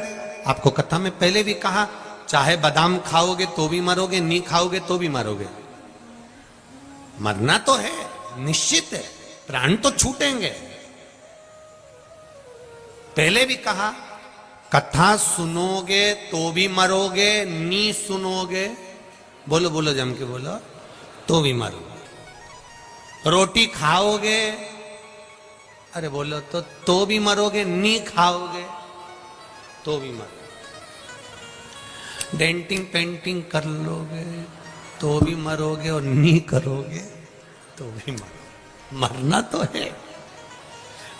आपको कथा में पहले भी कहा, चाहे बादाम खाओगे तो भी मरोगे, नहीं खाओगे तो भी मरोगे, मरना तो है, निश्चित है, प्राण तो छूटेंगे। पहले भी कहा कथा सुनोगे तो भी मरोगे, नी सुनोगे, बोलो बोलो जम के बोलो, तो भी मरोगे। रोटी खाओगे, अरे बोलो तो भी मरोगे, नी खाओगे तो भी मरोगे। डेंटिंग पेंटिंग कर लोगे तो भी मरोगे, और नी करोगे तो भी मरोगे, मरना तो है।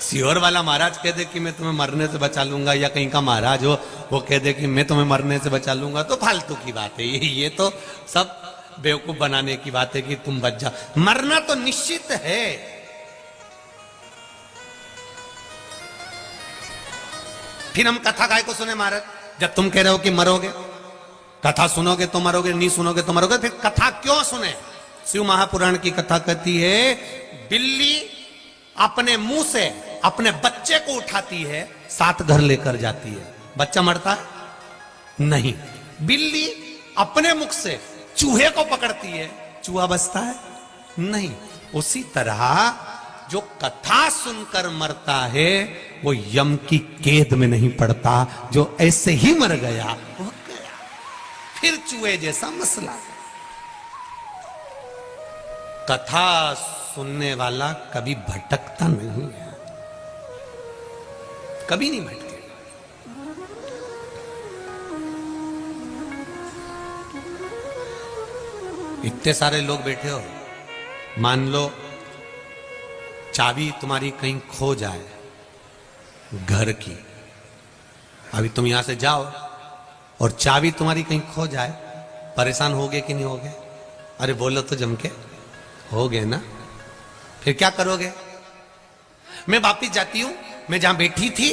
सियोर वाला महाराज कह दे कि मैं तुम्हें मरने से बचा लूंगा, या कहीं का महाराज हो वो कह दे कि मैं तुम्हें मरने से बचा लूंगा, तो फालतू की बात है ये तो सब बेवकूफ बनाने की बात है कि तुम बच जाओ। मरना तो निश्चित है। फिर हम कथा काय को सुने महाराज, जब तुम कह रहे हो कि मरोगे, कथा सुनोगे तो मरोगे, नहीं सुनोगे तो मरोगे, फिर कथा क्यों सुने। शिव महापुराण की कथा कहती है बिल्ली अपने मुंह से अपने बच्चे को उठाती है, साथ घर लेकर जाती है, बच्चा मरता है नहीं। बिल्ली अपने मुख से चूहे को पकड़ती है, चूहा बचता है नहीं। उसी तरह जो कथा सुनकर मरता है वो यम की कैद में नहीं पड़ता, जो ऐसे ही मर गया वो गया, फिर चूहे जैसा मसला। कथा सुनने वाला कभी भटकता नहीं है, कभी नहीं भटके। इतने सारे लोग बैठे हो, मान लो चाबी तुम्हारी कहीं खो जाए घर की, अभी तुम यहां से जाओ और चाबी तुम्हारी कहीं खो जाए, परेशान होगे कि नहीं होगे? अरे बोलो तो जम के, होगे ना? फिर क्या करोगे? मैं वापिस जाती हूं, मैं जहां बैठी थी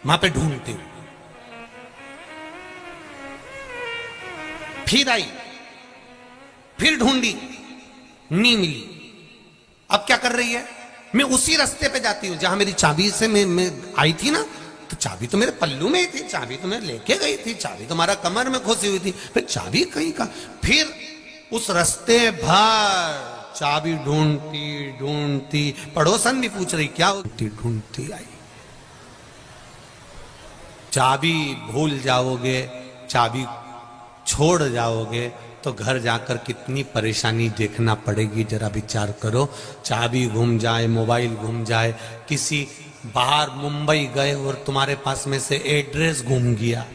वहां पे ढूंढती हूं, फिर आई, फिर ढूंढी, नहीं मिली। अब क्या कर रही है? मैं उसी रास्ते पे जाती हूं जहां मेरी चाबी से मैं आई थी ना, तो चाबी तो मेरे पल्लू में ही थी, चाबी तो मैं लेके गई थी, चाबी तो हमारा कमर में खोसी हुई थी, फिर चाबी कहीं का, फिर उस रास्ते भर चाबी ढूंढती ढूंढती, पड़ोसन भी पूछ रही क्या ढूंढती ढूंढती आई। चाबी भूल जाओगे, चाबी छोड़ जाओगे तो घर जाकर कितनी परेशानी देखना पड़ेगी, जरा विचार करो। चाबी गुम जाए, मोबाइल गुम जाए, किसी बाहर मुंबई गए और तुम्हारे पास में से एड्रेस गुम गया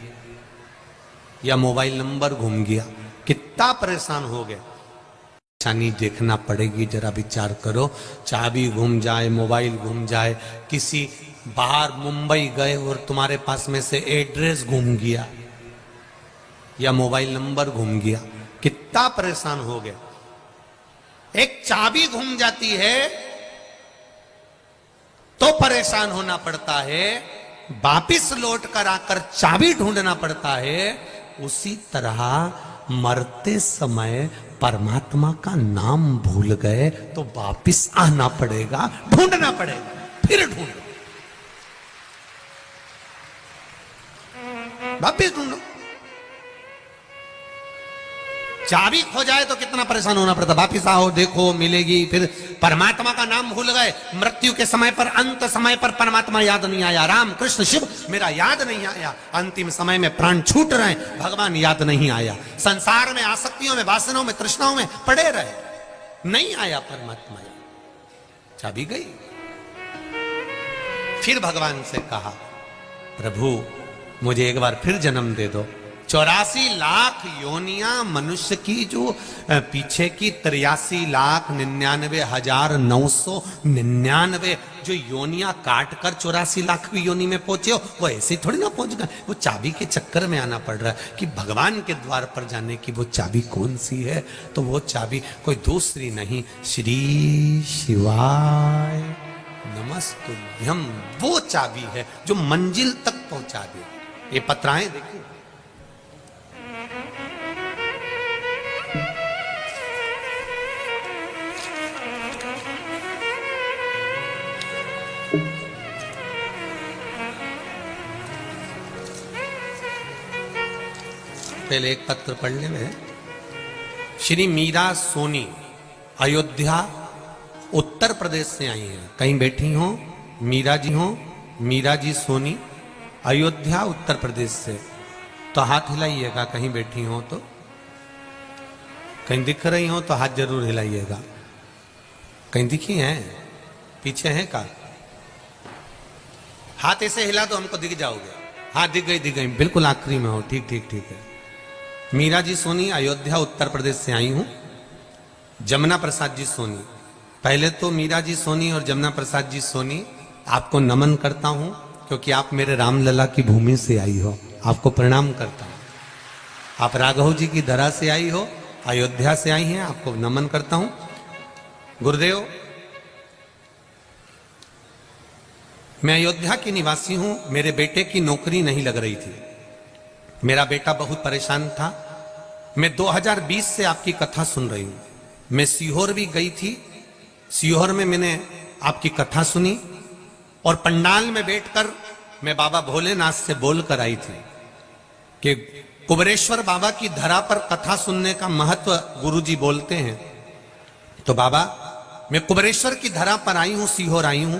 या मोबाइल नंबर गुम गया, कितना परेशान हो गए। परेशानी देखना पड़ेगी, जरा विचार करो। चाबी गुम जाए, मोबाइल गुम जाए, किसी बाहर मुंबई गए और तुम्हारे पास में से एड्रेस गुम गया या मोबाइल नंबर गुम गया, कितना परेशान हो गए। एक चाबी घूम जाती है तो परेशान होना पड़ता है, वापिस लौट कर आकर चाबी ढूंढना पड़ता है। उसी तरह मरते समय परमात्मा का नाम भूल गए तो वापिस आना पड़ेगा, ढूंढना पड़ेगा, फिर ढूंढो, वापिस ढूंढो। चाबी खो जाए तो कितना परेशान होना पड़ता, वापिस आओ, देखो मिलेगी, फिर परमात्मा का नाम भूल गए, मृत्यु के समय पर, अंत समय पर परमात्मा याद नहीं आया, राम कृष्ण शिव मेरा याद नहीं आया, अंतिम समय में प्राण छूट रहे, भगवान याद नहीं आया, संसार में आसक्तियों में, वासनाओं में, तृष्णाओं में पड़े रहे, नहीं आया परमात्मा, चाबी गई। फिर भगवान से कहा, प्रभु मुझे एक बार फिर जन्म दे दो। 84 लाख योनियां मनुष्य की, जो पीछे की 83,99,999 जो योनियां काट कर 84 लाख योनि में पहुंचे हो, वो ऐसे थोड़ी ना पहुंच गए। वो चाबी के चक्कर में आना पड़ रहा है कि भगवान के द्वार पर जाने की वो चाबी कौन सी है, तो वो चाबी कोई दूसरी नहीं, श्री शिवाय नमस्तुभ्यम, वो चाबी है जो मंजिल तक पहुंचा दे। ये पत्राएं देखिए, पहले एक पत्र पढ़ ले में, श्री मीरा सोनी अयोध्या उत्तर प्रदेश से आई हैं, कहीं बैठी हो मीरा जी हो, मीरा जी सोनी अयोध्या उत्तर प्रदेश से, तो हाथ हिलाइएगा, कहीं बैठी हो तो, कहीं दिख रही हो तो हाथ जरूर हिलाइएगा, कहीं दिखी हैं, पीछे हैं का, हाथ ऐसे हिला तो हमको दिख जाओगे, हाँ दिख गई, बिल्कुल आखिरी में हो, ठीक ठीक ठीक है। मीरा जी सोनी अयोध्या उत्तर प्रदेश से आई हूं। जमुना प्रसाद जी सोनी, पहले तो मीरा जी सोनी और जमुना प्रसाद जी सोनी आपको नमन करता हूं, क्योंकि आप मेरे रामलला की भूमि से आई हो, आपको प्रणाम करता हूं। आप राघव जी की धरा से आई हो, अयोध्या से आई हैं, आपको नमन करता हूं। गुरुदेव, मैं अयोध्या की निवासी हूं, मेरे बेटे की नौकरी नहीं लग रही थी, मेरा बेटा बहुत परेशान था। मैं 2020 से आपकी कथा सुन रही हूं, मैं सीहोर भी गई थी, सीहोर में मैंने आपकी कथा सुनी और पंडाल में बैठकर मैं बाबा भोलेनाथ से बोलकर आई थी कि कुबेरेश्वर बाबा की धरा पर कथा सुनने का महत्व गुरुजी बोलते हैं। तो बाबा, मैं कुबेरेश्वर की धरा पर आई हूं, सीहोर आई हूं,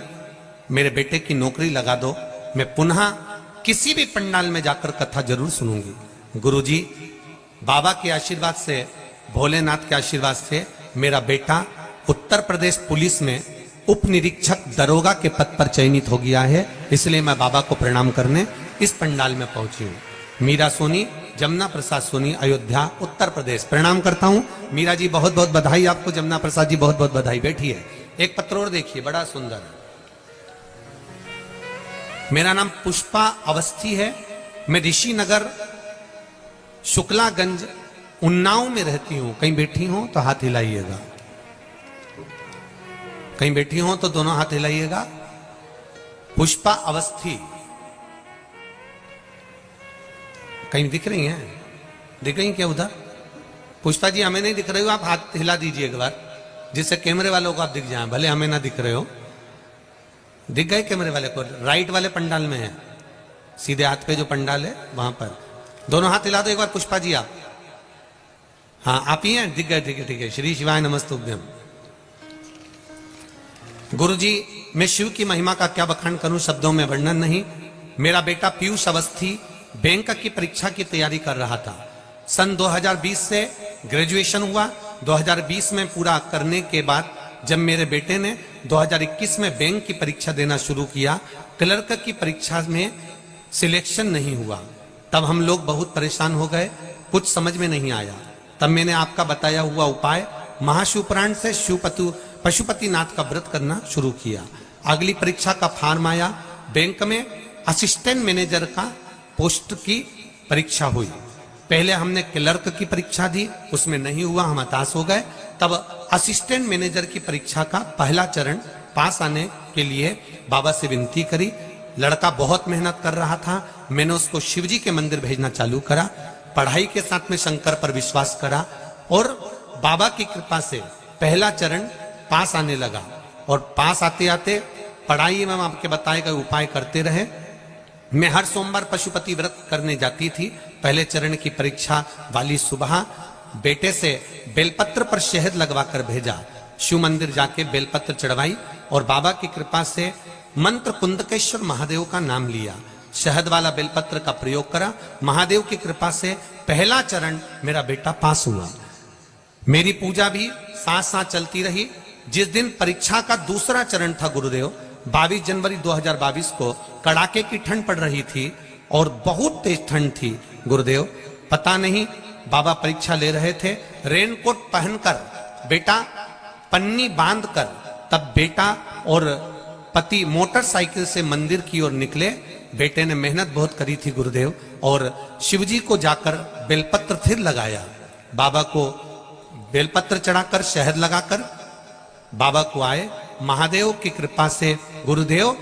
मेरे बेटे की नौकरी लगा दो, मैं पुनः किसी भी पंडाल में जाकर कथा जरूर सुनूंगी। गुरुजी, बाबा के आशीर्वाद से, भोलेनाथ के आशीर्वाद से मेरा बेटा उत्तर प्रदेश पुलिस में उप निरीक्षक दरोगा के पद पर चयनित हो गया है। इसलिए मैं बाबा को प्रणाम करने इस पंडाल में पहुंची हूँ। मीरा सोनी, जमुना प्रसाद सोनी, अयोध्या, उत्तर प्रदेश। प्रणाम करता हूँ मीरा जी, बहुत बहुत बधाई आपको। जमुना प्रसाद जी बहुत बहुत बधाई। बैठिए। एक पत्र और देखिए, बड़ा सुंदर। मेरा नाम पुष्पा अवस्थी है। मैं ऋषि नगर शुक्लागंज उन्नाव में रहती हूं। कहीं बैठी हो तो हाथ हिलाइएगा, कहीं बैठी हो तो दोनों हाथ हिलाइएगा। पुष्पा अवस्थी कहीं दिख रही हैं? दिख रही क्या उधर? पुष्पा जी हमें नहीं दिख रही हो, आप हाथ हिला दीजिए एक बार, जिससे कैमरे वालों को आप दिख जाएं। भले हमें ना दिख रहे हो, दिख गए कैमरे वाले को? राइट वाले पंडाल में है, सीधे हाथ पे जो पंडाल है वहां पर। दोनों हाथ हिला दो एक बार पुष्पा जी आप। हाँ आप ही हैं, दिख गए, ठीक है ठीक है। श्री शिवाय नमस्तुभ्यम। गुरु जी, मैं शिव की महिमा का क्या बखान करूं, शब्दों में वर्णन नहीं। मेरा बेटा पीयूष अवस्थी बैंक की परीक्षा की तैयारी कर रहा था। सन 2020 से ग्रेजुएशन हुआ। 2020 में पूरा करने के बाद जब मेरे बेटे ने 2021 में बैंक की परीक्षा देना शुरू किया, क्लर्क की परीक्षा में सिलेक्शन नहीं हुआ। तब हम लोग बहुत परेशान हो गए, कुछ समझ में नहीं आया। तब मैंने आपका बताया हुआ उपाय महाशिवपुराण से पशुपतिनाथ का व्रत करना शुरू किया। अगली परीक्षा का फॉर्म आया। बैंक में असिस्टेंट मैनेजर का पोस्ट की परीक्षा हुई। पहले हमने क्लर्क की परीक्षा दी, उसमें नहीं हुआ, हम हताश हो गए। तब असिस्टेंट मैनेजर की परीक्षा का पहला चरण पास आने के लिए बाबा से विनती करी। लड़का बहुत मेहनत कर रहा था। मैंने उसको शिवजी के मंदिर भेजना चालू करा। पढ़ाई के साथ में शंकर पर विश्वास करा और बाबा की कृपा से पहला चरण पास आने लगा। और पास आते आते पढ़ाई में आपके बताए गए उपाय करते रहे। मैं हर सोमवार पशुपति व्रत करने जाती थी। पहले चरण की परीक्षा वाली सुबह बेटे से बेलपत्र पर शहद लगवाकर भेजा। शिव मंदिर जाके बेलपत्र चढ़वाई और बाबा की कृपा से मंत्र कुंदकेश्वर महादेव का नाम लिया। शहद वाला बेलपत्र का प्रयोग करा। महादेव की कृपा से पहला चरण मेरा बेटा पास हुआ। मेरी पूजा भी साथ साथ चलती रही। जिस दिन परीक्षा का दूसरा चरण था गुरुदेव, 22 जनवरी 2022 को कड़ाके की ठंड पड़ रही थी और बहुत तेज ठंड थी गुरुदेव। पता नहीं बाबा परीक्षा ले रहे थे। रेनकोट पहनकर बेटा पन्नी बांधकर तब बेटा और पति मोटरसाइकिल से मंदिर की ओर निकले। बेटे ने मेहनत बहुत करी थी गुरुदेव और शिवजी को जाकर बेलपत्र फिर लगाया। बाबा को बेलपत्र चढ़ाकर शहद लगाकर बाबा को आए। महादेव की कृपा से गुरुदेव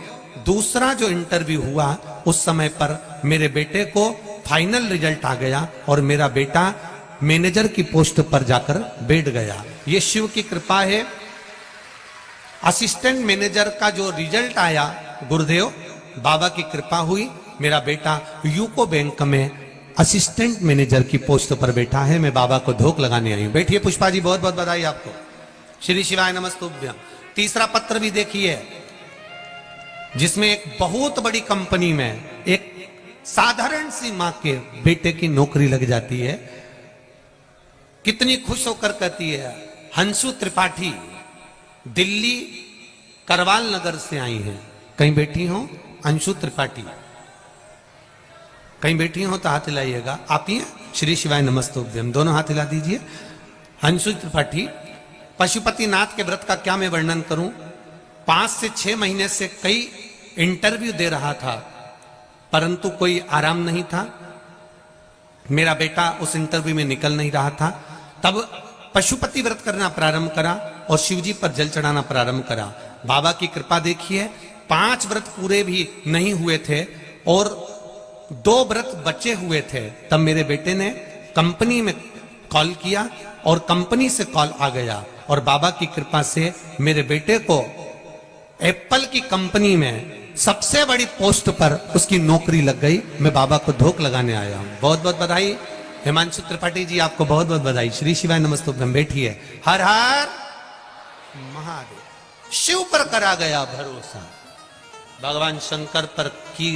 दूसरा जो इंटरव्यू हुआ उस समय पर मेरे बेटे को फाइनल रिजल्ट आ गया और मेरा बेटा मैनेजर की पोस्ट पर जाकर बैठ गया। ये शिव की कृपा है। असिस्टेंट मैनेजर का जो रिजल्ट आया गुरुदेव, बाबा की कृपा हुई। मेरा बेटा यूको बैंक में असिस्टेंट मैनेजर की पोस्ट पर बैठा है। मैं बाबा को धोख लगाने आई हूं। बैठिए पुष्पा जी, बहुत बहुत बधाई आपको। श्री शिवाय नमस्तुभ्यम। तीसरा पत्र भी देखिए, जिसमें एक बहुत बड़ी कंपनी में एक साधारण सी मां के बेटे की नौकरी लग जाती है। कितनी खुश होकर कहती है, हंसू त्रिपाठी दिल्ली करवाल नगर से आई हैं। कहीं बैठी हो अंशु त्रिपाठी? कहीं बैठी हो तो हाथ हिलाइएगा। आप ही हैं? श्री शिवाय नमस्तुभ्यम। दोनों हाथ हिला दीजिए। अंशु त्रिपाठी, पशुपतिनाथ के व्रत का क्या मैं वर्णन करूं। 5 से 6 महीने से कई इंटरव्यू दे रहा था, परंतु कोई आराम नहीं था। मेरा बेटा उस इंटरव्यू में निकल नहीं रहा था। तब पशुपति व्रत करना प्रारंभ करा और शिवजी पर जल चढ़ाना प्रारंभ करा। बाबा की कृपा देखिए, 5 व्रत पूरे भी नहीं हुए थे और 2 व्रत बचे हुए थे। तब मेरे बेटे ने कंपनी में कॉल किया और कंपनी से कॉल आ गया और बाबा की कृपा से मेरे बेटे को एप्पल की कंपनी में सबसे बड़ी पोस्ट पर उसकी नौकरी लग गई। मैं बाबा को धोख लगाने आया हूं। बहुत बहुत बधाई। हिमांशु त्रिपाठी जी, आपको बहुत बहुत बधाई। श्री शिवाय नमस्तुभ्यम। बैठिए। हर हर महादेव। शिव पर करा गया भरोसा, भगवान शंकर पर की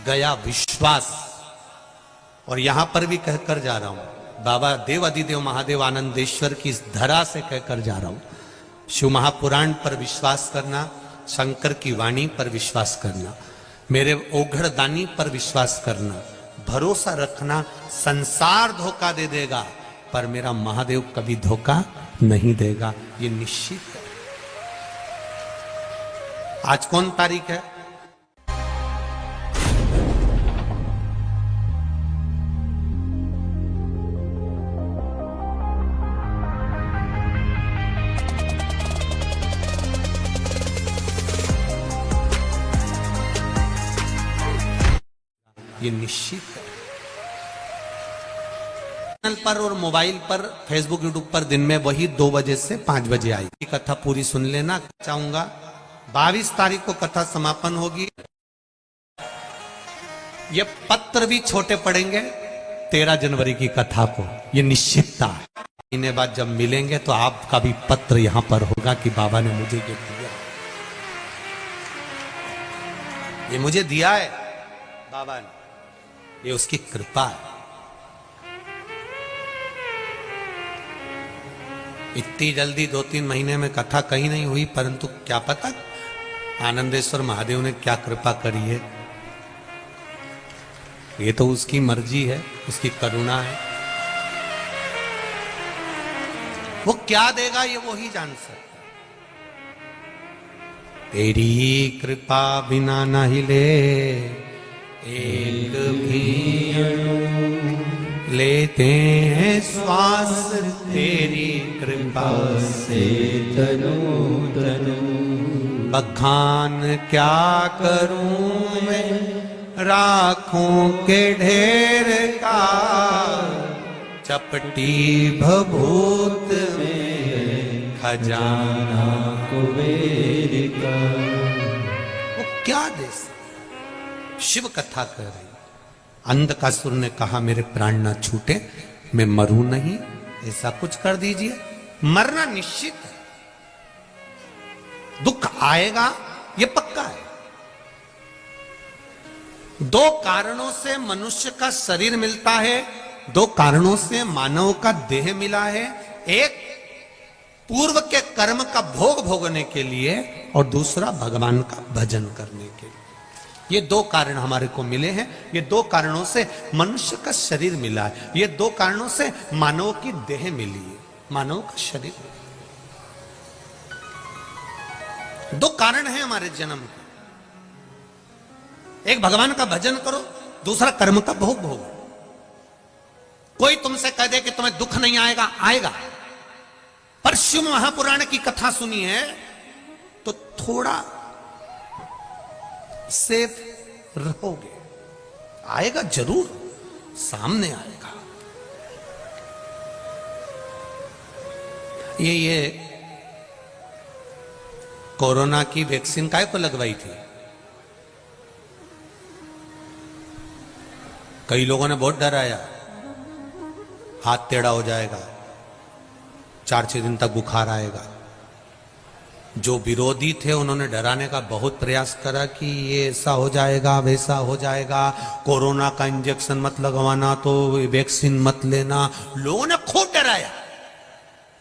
गया विश्वास। और यहां पर भी कहकर जा रहा हूं, बाबा देव अधिदेव महादेव आनंदेश्वर की इस धरा से कहकर जा रहा हूं, शिव महापुराण पर विश्वास करना, शंकर की वाणी पर विश्वास करना, मेरे ओघड़ दानी पर विश्वास करना, भरोसा रखना। संसार धोखा दे देगा पर मेरा महादेव कभी धोखा नहीं देगा, ये निश्चित है। आज कौन तारीख है? ये निश्चित है। चैनल पर और मोबाइल पर, फेसबुक यूट्यूब पर दिन में वही 2 बजे से 5 बजे आई कथा पूरी सुन लेना चाहूंगा। 22 तारीख को कथा समापन होगी। ये पत्र भी छोटे पड़ेंगे 13 जनवरी की कथा को, ये निश्चितता है। महीने बाद जब मिलेंगे तो आपका भी पत्र यहां पर होगा कि बाबा ने मुझे ये दिया, ये मुझे दिया है बाबा ने, ये उसकी कृपा है। इतनी जल्दी 2-3 महीने में कथा कहीं नहीं हुई, परंतु क्या पता आनंदेश्वर महादेव ने क्या कृपा करी है। ये तो उसकी मर्जी है, उसकी करुणा है। वो क्या देगा ये वो ही जान सकता। तेरी कृपा बिना न हिले एक भी अणु, लेते हैं श्वास तेरी कृपा से तनु तनु। बखान क्या करूं मैं राखों के ढेर का, चपटी भभूत में खजाना कुबेर का। वो क्या दे सकता? शिव कथा कर रही। अंधकासुर ने कहा मेरे प्राण ना छूटे, मैं मरूं नहीं, ऐसा कुछ कर दीजिए। मरना निश्चित है, दुख आएगा ये पक्का है। 2 कारणों से मनुष्य का शरीर मिलता है, 2 कारणों से मानव का देह मिला है। एक पूर्व के कर्म का भोग भोगने के लिए और दूसरा भगवान का भजन करने के लिए। ये 2 कारण हमारे को मिले हैं। ये 2 कारणों से मनुष्य का शरीर मिला है। ये 2 कारणों से मानव की देह मिली है, मानव का शरीर। 2 कारण है हमारे जन्म के। एक भगवान का भजन करो, दूसरा कर्म का भोग भोगो। कोई तुमसे कह दे कि तुम्हें दुख नहीं आएगा, आएगा। पर शिव महापुराण की कथा सुनी है तो थोड़ा सेफ रहोगे। आएगा जरूर, सामने आएगा। ये कोरोना की वैक्सीन काय को लगवाई थी? कई लोगों ने बहुत डराया, हाथ टेढ़ा हो जाएगा, 4-6 दिन तक बुखार आएगा। जो विरोधी थे उन्होंने डराने का बहुत प्रयास करा कि ये ऐसा हो जाएगा, वैसा हो जाएगा, कोरोना का इंजेक्शन मत लगवाना, तो वैक्सीन मत लेना। लोगों ने खूब डराया।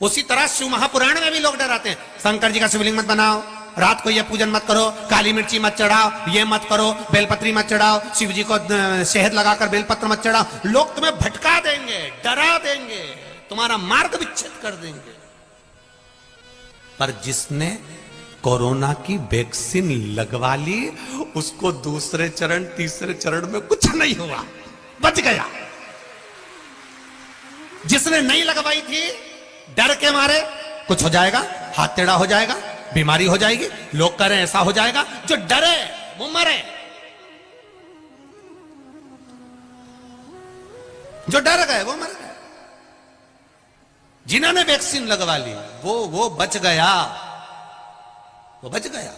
उसी तरह शिव महापुराण में भी लोग डराते हैं, शंकर जी का शिवलिंग मत बनाओ, रात को ये पूजन मत करो, काली मिर्ची मत चढ़ाओ, ये मत करो, बेलपत्री मत चढ़ाओ, शिव जी को शहद लगाकर बेलपत्र मत चढ़ाओ। लोग तुम्हें भटका देंगे, डरा देंगे, तुम्हारा मार्ग विच्छेद कर देंगे। पर जिसने कोरोना की वैक्सीन लगवा ली, उसको दूसरे चरण, तीसरे चरण में कुछ नहीं हुआ, बच गया। जिसने नहीं लगवाई थी, डर के मारे कुछ हो जाएगा, हाथ टेढ़ा हो जाएगा, बीमारी हो जाएगी, लोग कह रहे हैं ऐसा हो जाएगा, जो डरे वो मरे। जो डर गए वो मर गए। जिन्होंने वैक्सीन लगवा ली वो बच गया, वो बच गया।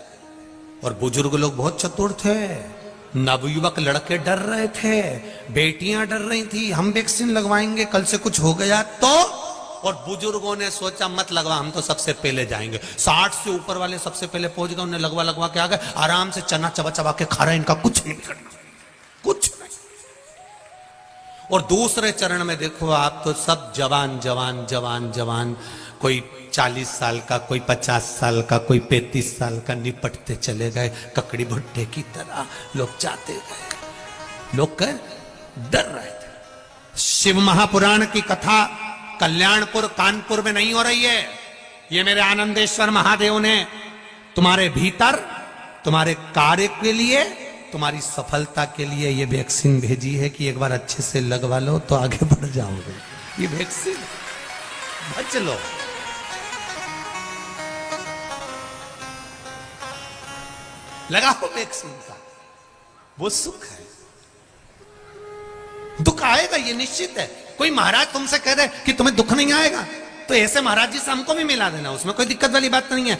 और बुजुर्ग लोग बहुत चतुर थे, नवयुवक लड़के डर रहे थे, बेटियां डर रही थी, हम वैक्सीन लगवाएंगे कल से कुछ हो गया तो। और बुजुर्गों ने सोचा मत लगवा, हम तो सबसे पहले जाएंगे। 60 से ऊपर वाले सबसे पहले पहुंच गए, उन्हें लगवा के आ गए, आराम से चना चबा चबा के खा रहे, इनका कुछ नहीं बिगड़ना, कुछ नहीं। और दूसरे चरण में देखो आप तो सब जवान जवान जवान जवान, कोई 40 साल का, कोई 50 साल का, कोई 35 साल का, निपटते चले गए ककड़ी भुट्टे की तरह। लोग जाते गए, लोग डर रहे थे। शिव महापुराण की कथा कल्याणपुर कानपुर में नहीं हो रही है। ये मेरे आनंदेश्वर महादेव ने तुम्हारे भीतर, तुम्हारे कार्य के लिए, तुम्हारी सफलता के लिए ये वैक्सीन भेजी है कि एक बार अच्छे से लगवा लो तो आगे बढ़ जाओगे। ये वैक्सीन बच लो। लगाओ वैक्सीन का, वो सुख है। दुख आएगा ये निश्चित है। कोई महाराज तुमसे कह दे कि तुम्हें दुख नहीं आएगा तो ऐसे महाराज जी से हमको भी मिला देना, उसमें कोई दिक्कत वाली बात नहीं है।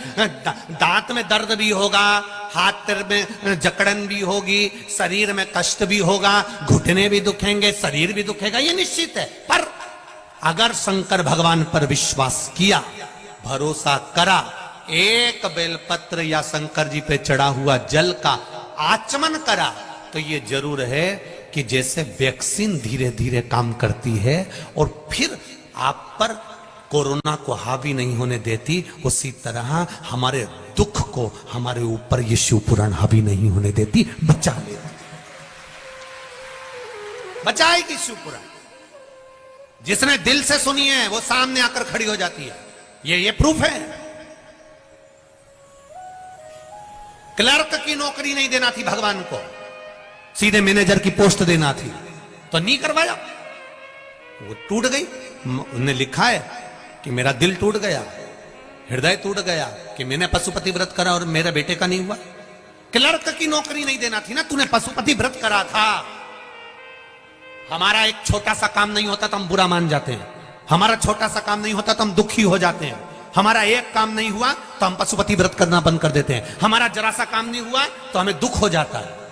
दांत में दर्द भी होगा, हाथ में जकड़न भी होगी, शरीर में कष्ट भी होगा, घुटने भी दुखेंगे, शरीर भी दुखेगा, ये निश्चित है। पर अगर शंकर भगवान पर विश्वास किया, भरोसा करा, एक बेलपत्र या शंकर जी पे चढ़ा हुआ जल का आचमन करा, तो ये जरूर है कि जैसे वैक्सीन धीरे धीरे काम करती है और फिर आप पर कोरोना को हावी नहीं होने देती, उसी तरह हमारे दुख को हमारे ऊपर ये शिव पुराण हावी नहीं होने देती, बचा लेती, बचाएगी शिव पुराण। जिसने दिल से सुनी है वो सामने आकर खड़ी हो जाती है। ये प्रूफ है। क्लर्क की नौकरी नहीं देना थी भगवान को, सीधे मैनेजर की पोस्ट देना थी, तो नहीं करवाया, वो टूट गई। उन्हें लिखा है कि मेरा दिल टूट गया, हृदय टूट गया कि मैंने पशुपति व्रत करा और मेरे बेटे का नहीं हुआ। क्लर्क की नौकरी नहीं देना थी ना, तूने पशुपति व्रत करा था। हमारा एक छोटा सा काम नहीं होता तो हम बुरा मान जाते हैं, हमारा छोटा सा काम नहीं होता तो हम दुखी हो जाते हैं, हमारा एक काम नहीं हुआ तो हम पशुपति व्रत करना बंद कर देते हैं, हमारा जरा सा काम नहीं हुआ तो हमें दुख हो जाता है।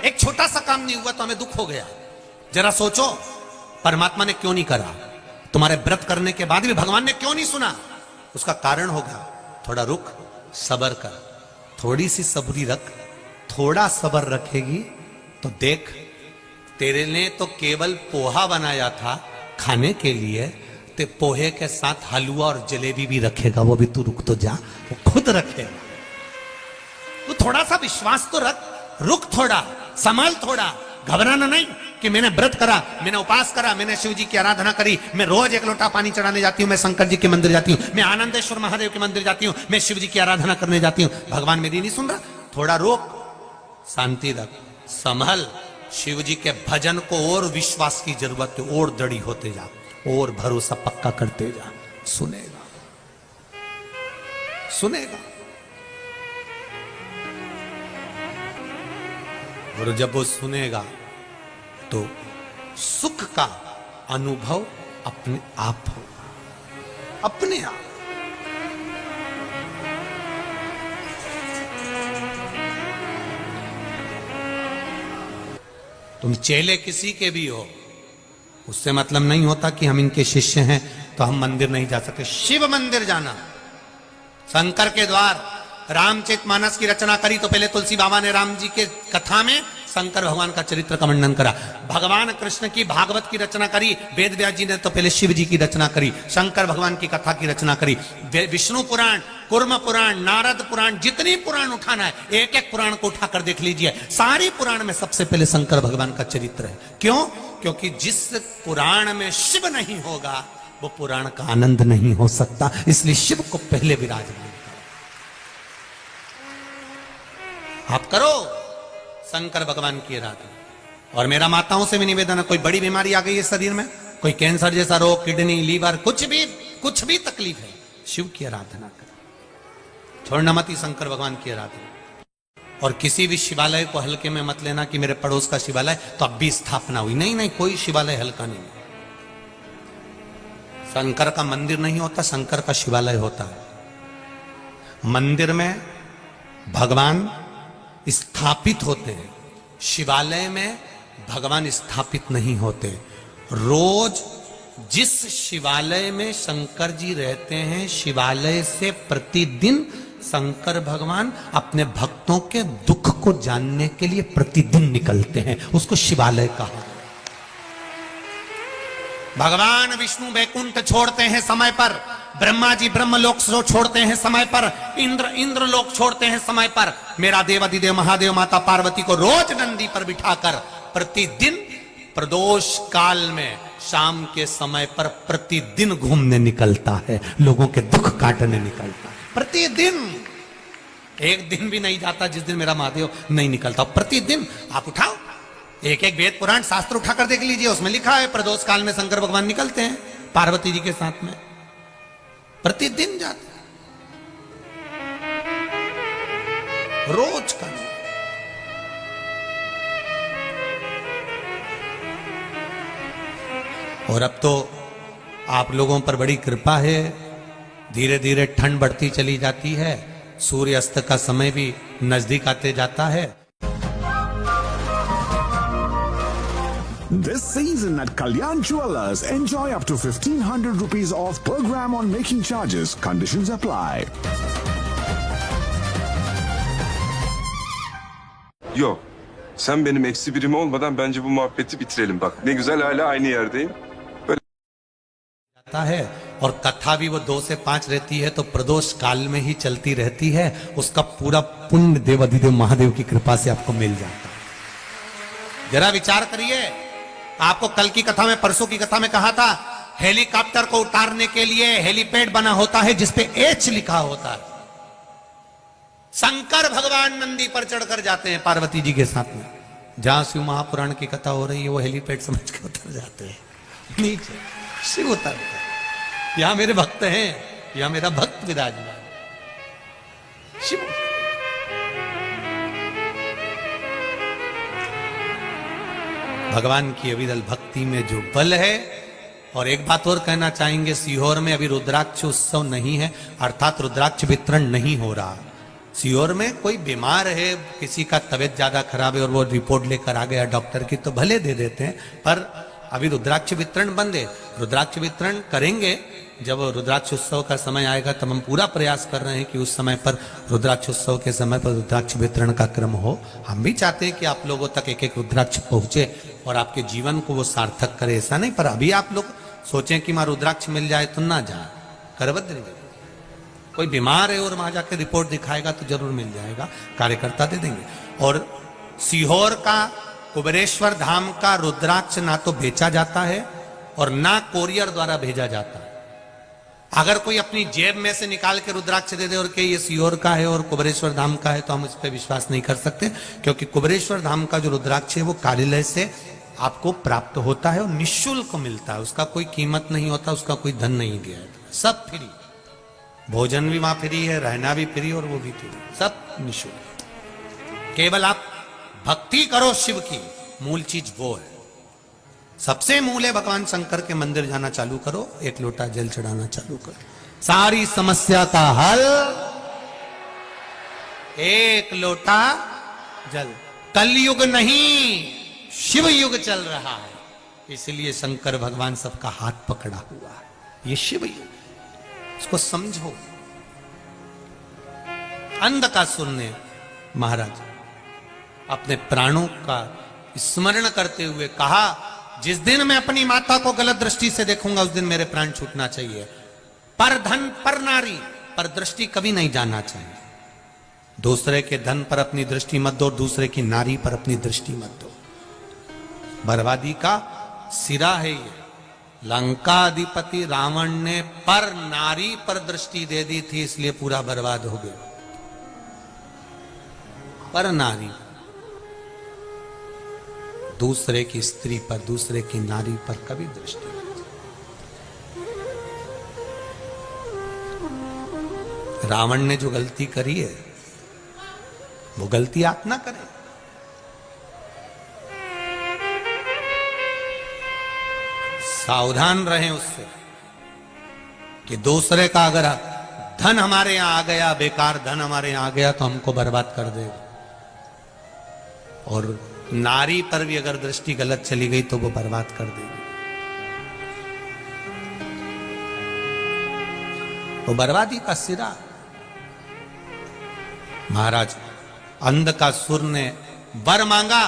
एक छोटा सा काम नहीं हुआ तो हमें दुख हो गया। जरा सोचो, परमात्मा ने क्यों नहीं करा? तुम्हारे व्रत करने के बाद भी भगवान ने क्यों नहीं सुना? उसका कारण होगा, थोड़ा रुक, सबर कर, थोड़ी सी सबरी रख, थोड़ा सबर रखेगी तो देख, तेरे ने तो केवल पोहा बनाया था खाने के लिए, ते पोहे के साथ हलवा और जलेबी भी रखेगा, वो भी तू रुक तो जा, वो खुद रखेगा। तू थोड़ा सा विश्वास तो रख, रुक थोड़ा, संभल थोड़ा, घबराना नहीं कि मैंने व्रत करा, मैंने उपास करा, मैंने शिव जी की आराधना करी, मैं रोज एक लोटा पानी चढ़ाने जाती हूँ, मैं शंकर जी के मंदिर जाती हूँ, मैं आनंदेश्वर महादेव के मंदिर जाती हूँ, मैं शिव जी की आराधना करने जाती हूँ, भगवान मेरी नहीं सुन रहा? थोड़ा रोक, शांति रख, संभल। शिव जी के भजन को और विश्वास की जरूरत है, और दृढ़ होते जा, और भरोसा पक्का करते जा, सुनेगा, सुनेगा। और जब वो सुनेगा तो सुख का अनुभव अपने आप होगा, अपने आप। तुम चेले किसी के भी हो, उससे मतलब नहीं होता कि हम इनके शिष्य हैं तो हम मंदिर नहीं जा सकते। शिव मंदिर जाना, शंकर के द्वार। रामचरितमानस की रचना करी तो पहले तुलसी बाबा ने राम जी के कथा में शंकर भगवान का चरित्र का वर्णन करा। भगवान कृष्ण की भागवत की रचना करी, वेद व्यास जी ने तो पहले शिव जी की रचना करी, शंकर भगवान की कथा की रचना करी। विष्णु पुराण, कुर्म पुराण, नारद पुराण, जितनी पुराण उठाना है, एक एक पुराण को उठाकर देख लीजिए, सारी पुराण में सबसे पहले शंकर भगवान का चरित्र है। क्यों? क्योंकि जिस पुराण में शिव नहीं होगा वो पुराण का आनंद नहीं हो सकता, इसलिए शिव को पहले विराजमान। आप करो शंकर भगवान की आराधना। और मेरा माताओं से भी निवेदन है, कोई बड़ी बीमारी आ गई है शरीर में, कोई कैंसर जैसा रोग, किडनी, लीवर, कुछ भी तकलीफ है, शिव की आराधना करो, छोड़ना मत शंकर भगवान की आराधना। और किसी भी शिवालय को हल्के में मत लेना कि मेरे पड़ोस का शिवालय तो अब भी स्थापना हुई, नहीं, कोई शिवालय हल्का नहीं। शंकर का मंदिर नहीं होता, शंकर का शिवालय होता है। मंदिर में भगवान स्थापित होते हैं, शिवालय में भगवान स्थापित नहीं होते। रोज जिस शिवालय में शंकर जी रहते हैं, शिवालय से प्रतिदिन शंकर भगवान अपने भक्तों के दुख को जानने के लिए प्रतिदिन निकलते हैं, उसको शिवालय कहा। भगवान विष्णु वैकुंठ छोड़ते हैं समय पर, ब्रह्मा जी ब्रह्मलोक छोड़ते हैं समय पर, इंद्र लोक छोड़ते हैं समय पर। मेरा देव अधिदेव महादेव माता पार्वती को रोज नंदी पर बिठाकर प्रतिदिन प्रदोष काल में शाम के समय पर प्रतिदिन घूमने निकलता है, लोगों के दुख काटने निकलता है प्रतिदिन। एक दिन भी नहीं जाता जिस दिन मेरा महादेव नहीं निकलता, प्रतिदिन। आप उठाओ एक एक वेद पुराण शास्त्र उठाकर देख लीजिए, उसमें लिखा है प्रदोष काल में शंकर भगवान निकलते हैं पार्वती जी के साथ में, प्रतिदिन जाते हैं, रोज का। और अब तो आप लोगों पर बड़ी कृपा है, धीरे धीरे ठंड बढ़ती चली जाती है, सूर्य अस्त का समय भी नजदीक आते जाता है। This season at Kalyan Jewelers, enjoy up to 1500 rupees off per gram on making charges. Conditions apply. Yok. Sen benim eksi birim olmadan bence bu muhabbeti bitirelim. Bak ne güzel hala aynı yerdeyim. जाता है और कथा भी वो 2 से 5 रहती है, तो प्रदोष काल में ही चलती रहती है। उसका पूरा पुण्य देव अधिदेव महादेव की कृपा से आपको मिल जाता है। जरा विचार करिए, आपको कल की कथा में, परसों की कथा में कहा था, हेलीकॉप्टर को उतारने के लिए हेलीपैड बना होता है जिसपे एच लिखा होता है। शंकर भगवान नंदी पर चढ़कर जाते हैं पार्वती जी के साथ में। जहां शिव महापुराण की कथा हो रही है वो हेलीपैड समझ के उतर जाते हैं नीचे, शिव उतरते हैं। यहां मेरे भक्त हैं, यहां मेरा भक्त विराजमान शिव। भगवान की अविरल भक्ति में जो बल है। और एक बात और कहना चाहेंगे, सीहोर में अभी रुद्राक्ष उत्सव नहीं है, अर्थात रुद्राक्ष वितरण नहीं हो रहा। सीहोर में कोई बीमार है, किसी का तबीयत ज्यादा खराब है और वो रिपोर्ट लेकर आ गया डॉक्टर की, तो भले दे देते हैं, पर अभी रुद्राक्ष वितरण बंद है। रुद्राक्ष वितरण करेंगे जब रुद्राक्ष उत्सव का समय आएगा, तब हम पूरा प्रयास कर रहे हैं कि उस समय पर, रुद्राक्ष उत्सव के समय पर रुद्राक्ष वितरण का क्रम हो। हम भी चाहते हैं कि आप लोगों तक एक एक रुद्राक्ष पहुंचे और आपके जीवन को वो सार्थक करे। ऐसा नहीं, पर अभी आप लोग सोचें कि मां रुद्राक्ष मिल जाए तो ना जाए, करवद्र नहीं। कोई बीमार है और वहां जाकर रिपोर्ट दिखाएगा तो जरूर मिल जाएगा, कार्यकर्ता दे देंगे। और सीहोर का कुबेरेश्वर धाम का रुद्राक्ष ना तो बेचा जाता है और ना कोरियर द्वारा भेजा जाता है। अगर कोई अपनी जेब में से निकाल के रुद्राक्ष दे दे और कि ये सीहोर का है और कुबेरेश्वर धाम का है, तो हम इस पर विश्वास नहीं कर सकते, क्योंकि कुबेरेश्वर धाम का जो रुद्राक्ष है वो कार्यालय से आपको प्राप्त होता है और निःशुल्क मिलता है। उसका कोई कीमत नहीं होता, उसका कोई धन नहीं दिया जाता, सब फ्री। भोजन भी वहां फ्री है, रहना भी फ्री और वो भी फ्री, सब निःशुल्क। केवल आप भक्ति करो शिव की, मूल चीज वो है। सबसे मूल है भगवान शंकर के मंदिर जाना चालू करो, एक लोटा जल चढ़ाना चालू करो, सारी समस्या का हल। एक लोटा जल। कलयुग नहीं, शिव युग चल रहा है, इसलिए शंकर भगवान सबका हाथ पकड़ा हुआ है। ये शिव युग, इसको समझो। अंधकासुर ने महाराज अपने प्राणों का स्मरण करते हुए कहा, जिस दिन मैं अपनी माता को गलत दृष्टि से देखूंगा उस दिन मेरे प्राण छूटना चाहिए। पर धन पर नारी पर दृष्टि कभी नहीं जाना चाहिए। दूसरे के धन पर अपनी दृष्टि मत दो, दूसरे की नारी पर अपनी दृष्टि मत दो। बर्बादी का सिरा है ये। लंका अधिपति रावण ने पर नारी पर दृष्टि दे दी थी, इसलिए पूरा बर्बाद हो गया। पर नारी, दूसरे की स्त्री पर, दूसरे की नारी पर कभी दृष्टि नहीं। रावण ने जो गलती करी है वो गलती आप ना करें। सावधान रहें उससे कि दूसरे का अगर धन हमारे यहां आ गया, बेकार धन हमारे यहां आ गया, तो हमको बर्बाद कर देगा। और नारी पर भी अगर दृष्टि गलत चली गई तो वो बर्बाद कर देगी, वो बर्बादी का सिरा। महाराज अंधकासुर ने वर मांगा,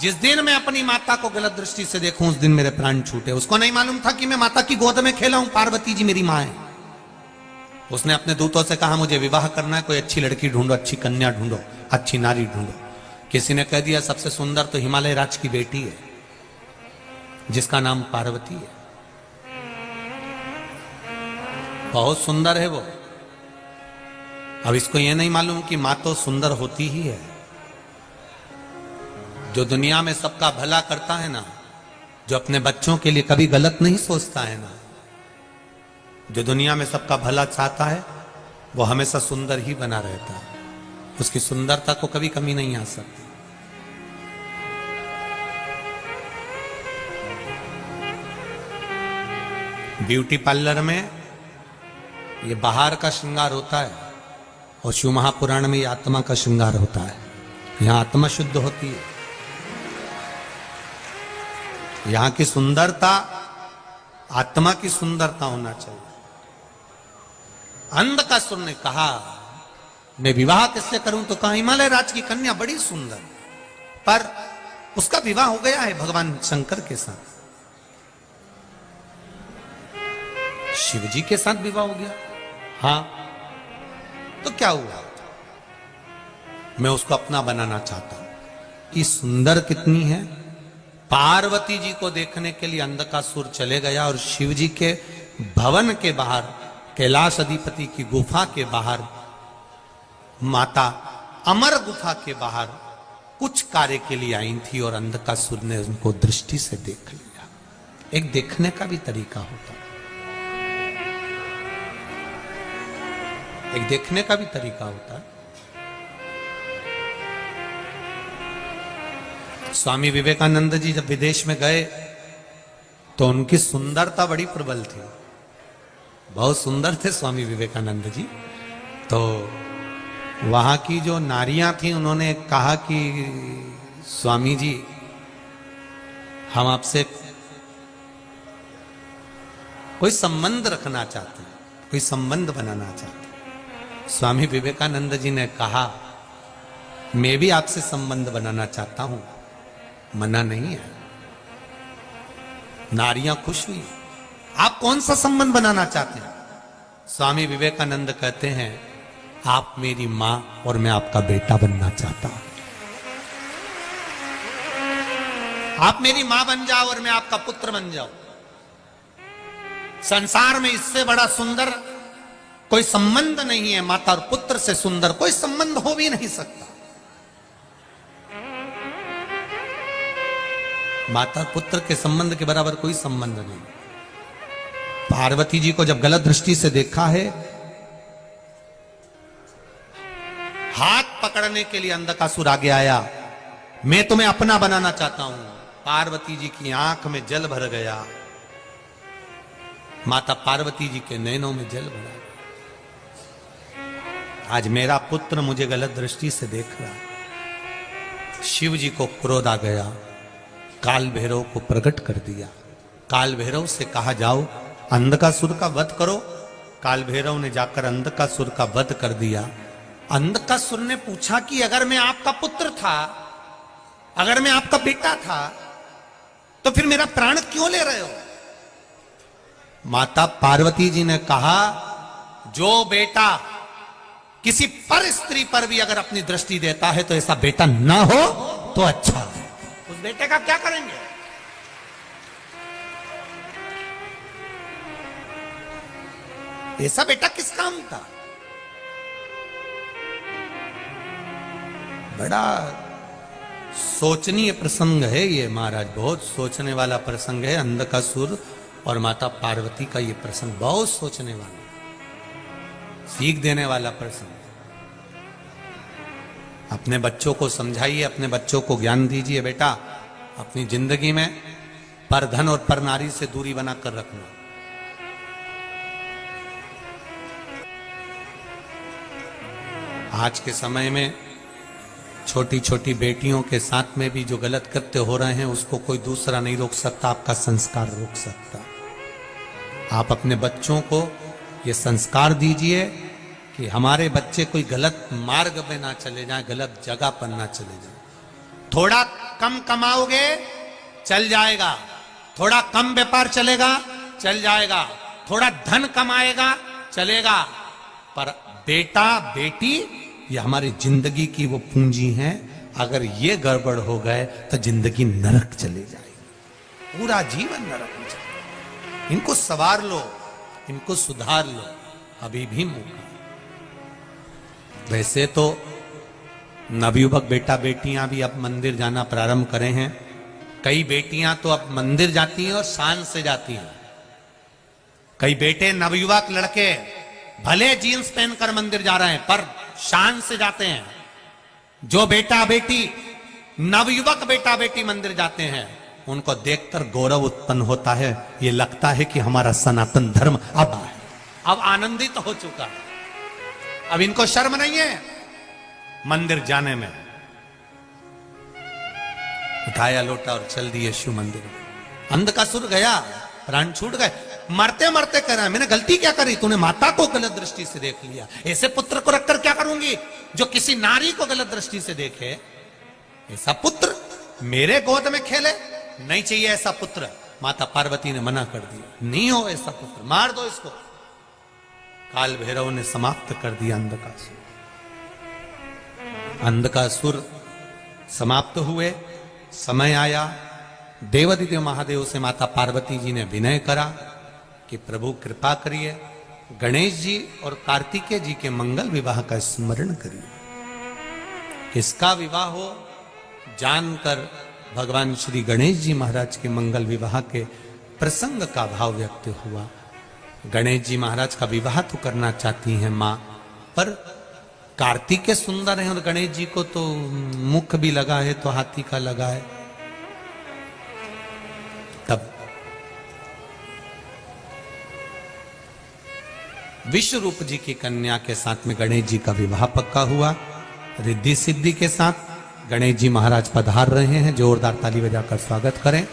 जिस दिन मैं अपनी माता को गलत दृष्टि से देखूं उस दिन मेरे प्राण छूटे। उसको नहीं मालूम था कि मैं माता की गोद में खेला हूं, पार्वती जी मेरी मां है। उसने अपने दूतों से कहा मुझे विवाह करना है, कोई अच्छी लड़की ढूंढो, अच्छी कन्या ढूंढो, अच्छी नारी ढूंढो। किसी ने कह दिया सबसे सुंदर तो हिमालय राज की बेटी है जिसका नाम पार्वती है, बहुत सुंदर है वो। अब इसको यह नहीं मालूम कि मां तो सुंदर होती ही है। जो दुनिया में सबका भला करता है ना, जो अपने बच्चों के लिए कभी गलत नहीं सोचता है ना, जो दुनिया में सबका भला चाहता है वो हमेशा सुंदर ही बना रहता है। उसकी सुंदरता को कभी कमी नहीं आ सकती। ब्यूटी पार्लर में ये बाहर का श्रृंगार होता है और शिव महापुराण में ये आत्मा का श्रृंगार होता है। यहां आत्मा शुद्ध होती है। यहां की सुंदरता आत्मा की सुंदरता होना चाहिए। अंधकासुर ने कहा मैं विवाह किससे करूं, तो कहा हिमालय राज की कन्या बड़ी सुंदर, पर उसका विवाह हो गया है भगवान शंकर के साथ। शिव जी के साथ विवाह हो गया, हाँ, तो क्या हुआ? मैं उसको अपना बनाना चाहता हूं। कि सुंदर कितनी है। पार्वती जी को देखने के लिए अंधकासुर चले गया और शिव जी के भवन के बाहर, कैलाश अधिपति की गुफा के बाहर, माता अमर गुफा के बाहर कुछ कार्य के लिए आई थी और अंधकासुर ने उनको दृष्टि से देख लिया। एक देखने का भी तरीका होता है, एक देखने का भी तरीका होता है। स्वामी विवेकानंद जी जब विदेश में गए तो उनकी सुंदरता बड़ी प्रबल थी, बहुत सुंदर थे स्वामी विवेकानंद जी। तो वहां की जो नारियां थी उन्होंने कहा कि स्वामी जी हम आपसे कोई संबंध रखना चाहते हैं, कोई संबंध बनाना चाहते हैं। स्वामी विवेकानंद जी ने कहा मैं भी आपसे संबंध बनाना चाहता हूं, मना नहीं है। नारियां खुश हुई। आप कौन सा संबंध बनाना चाहते हैं? स्वामी विवेकानंद कहते हैं आप मेरी मां और मैं आपका बेटा बनना चाहता हूं। आप मेरी मां बन जाओ और मैं आपका पुत्र बन जाऊं। संसार में इससे बड़ा सुंदर कोई संबंध नहीं है। माता और पुत्र से सुंदर कोई संबंध हो भी नहीं सकता। माता और पुत्र के संबंध के बराबर कोई संबंध नहीं। पार्वती जी को जब गलत दृष्टि से देखा है, हाथ पकड़ने के लिए अंधकासुर आगे आया, मैं तुम्हें अपना बनाना चाहता हूं। पार्वती जी की आंख में जल भर गया, माता पार्वती जी के नैनों में जल भरा। आज मेरा पुत्र मुझे गलत दृष्टि से देख रहा। शिव जी को क्रोध आ गया, काल भैरव को प्रकट कर दिया। काल भैरव से कहा जाओ अंधकासुर का वध करो। काल भैरव ने जाकर अंधकासुर का वध कर दिया। अंधकासुर ने पूछा कि अगर मैं आपका पुत्र था, अगर मैं आपका बेटा था, तो फिर मेरा प्राण क्यों ले रहे हो? माता पार्वती जी ने कहा जो बेटा किसी पर स्त्री पर भी अगर अपनी दृष्टि देता है तो ऐसा बेटा ना हो तो अच्छा है। उस बेटे का क्या करेंगे? ऐसा बेटा किस काम का? बड़ा सोचनीय प्रसंग है ये महाराज, बहुत सोचने वाला प्रसंग है। अंधकासुर और माता पार्वती का ये प्रसंग बहुत सोचने वाला, सीख देने वाला प्रसंग। अपने बच्चों को समझाइए, अपने बच्चों को ज्ञान दीजिए, बेटा अपनी जिंदगी में पर धन और पर नारी से दूरी बनाकर रखना। आज के समय में छोटी छोटी बेटियों के साथ में भी जो गलत कृत्य हो रहे हैं उसको कोई दूसरा नहीं रोक सकता, आपका संस्कार रोक सकता। आप अपने बच्चों को ये संस्कार दीजिए कि हमारे बच्चे कोई गलत मार्ग पे ना चले जाएं, गलत जगह पर ना चले जाएं। थोड़ा कम कमाओगे चल जाएगा, थोड़ा कम व्यापार चलेगा चल जाएगा, थोड़ा धन कमाएगा चलेगा, पर बेटा बेटी ये हमारी जिंदगी की वो पूंजी है। अगर ये गड़बड़ हो गए तो जिंदगी नरक चले जाएगी, पूरा जीवन नरक में चलेगा। इनको संवार लो, इनको सुधार लो, अभी भी मौका। वैसे तो नवयुवक बेटा बेटियां भी अब मंदिर जाना प्रारंभ करे हैं। कई बेटियां तो अब मंदिर जाती हैं और शान से जाती हैं। कई बेटे नवयुवक लड़के भले जीन्स पहनकर मंदिर जा रहे हैं पर शान से जाते हैं। जो बेटा बेटी नवयुवक बेटा बेटी मंदिर जाते हैं उनको देखकर गौरव उत्पन्न होता है। ये लगता है कि हमारा सनातन धर्म अब आनंदित हो चुका है। अब इनको शर्म नहीं है मंदिर जाने में। उठाया लोटा और चल दिए शिव मंदिर। अंधकासुर गया, प्राण छूट गए। मरते मरते कह रहा है मैंने गलती क्या करी, तूने माता को गलत दृष्टि से देख लिया। ऐसे पुत्र को रखकर क्या करूंगी जो किसी नारी को गलत दृष्टि से देखे। ऐसा पुत्र मेरे गोद में खेले, नहीं चाहिए ऐसा पुत्र। माता पार्वती ने मना कर दिया, नहीं हो ऐसा पुत्र, मार दो इसको। काल भैरव ने समाप्त कर दिया अंधकासुर। अंधकासुर समाप्त हुए। समय आया, देवादिदेव महादेव से माता पार्वती जी ने विनय करा कि प्रभु कृपा करिए, गणेश जी और कार्तिकेय जी के मंगल विवाह का स्मरण करिए। किसका विवाह हो जानकर भगवान श्री गणेश जी महाराज के मंगल विवाह के प्रसंग का भाव व्यक्त हुआ। गणेश जी महाराज का विवाह तो करना चाहती हैं मां, पर कार्तिकेय सुंदर हैं और गणेश जी को तो मुख भी लगा है तो हाथी का लगा है। तब विश्व रूप जी की कन्या के साथ में गणेश जी का विवाह पक्का हुआ। रिद्धि सिद्धि के साथ गणेश जी महाराज पधार रहे हैं। जोरदार ताली बजाकर स्वागत करें।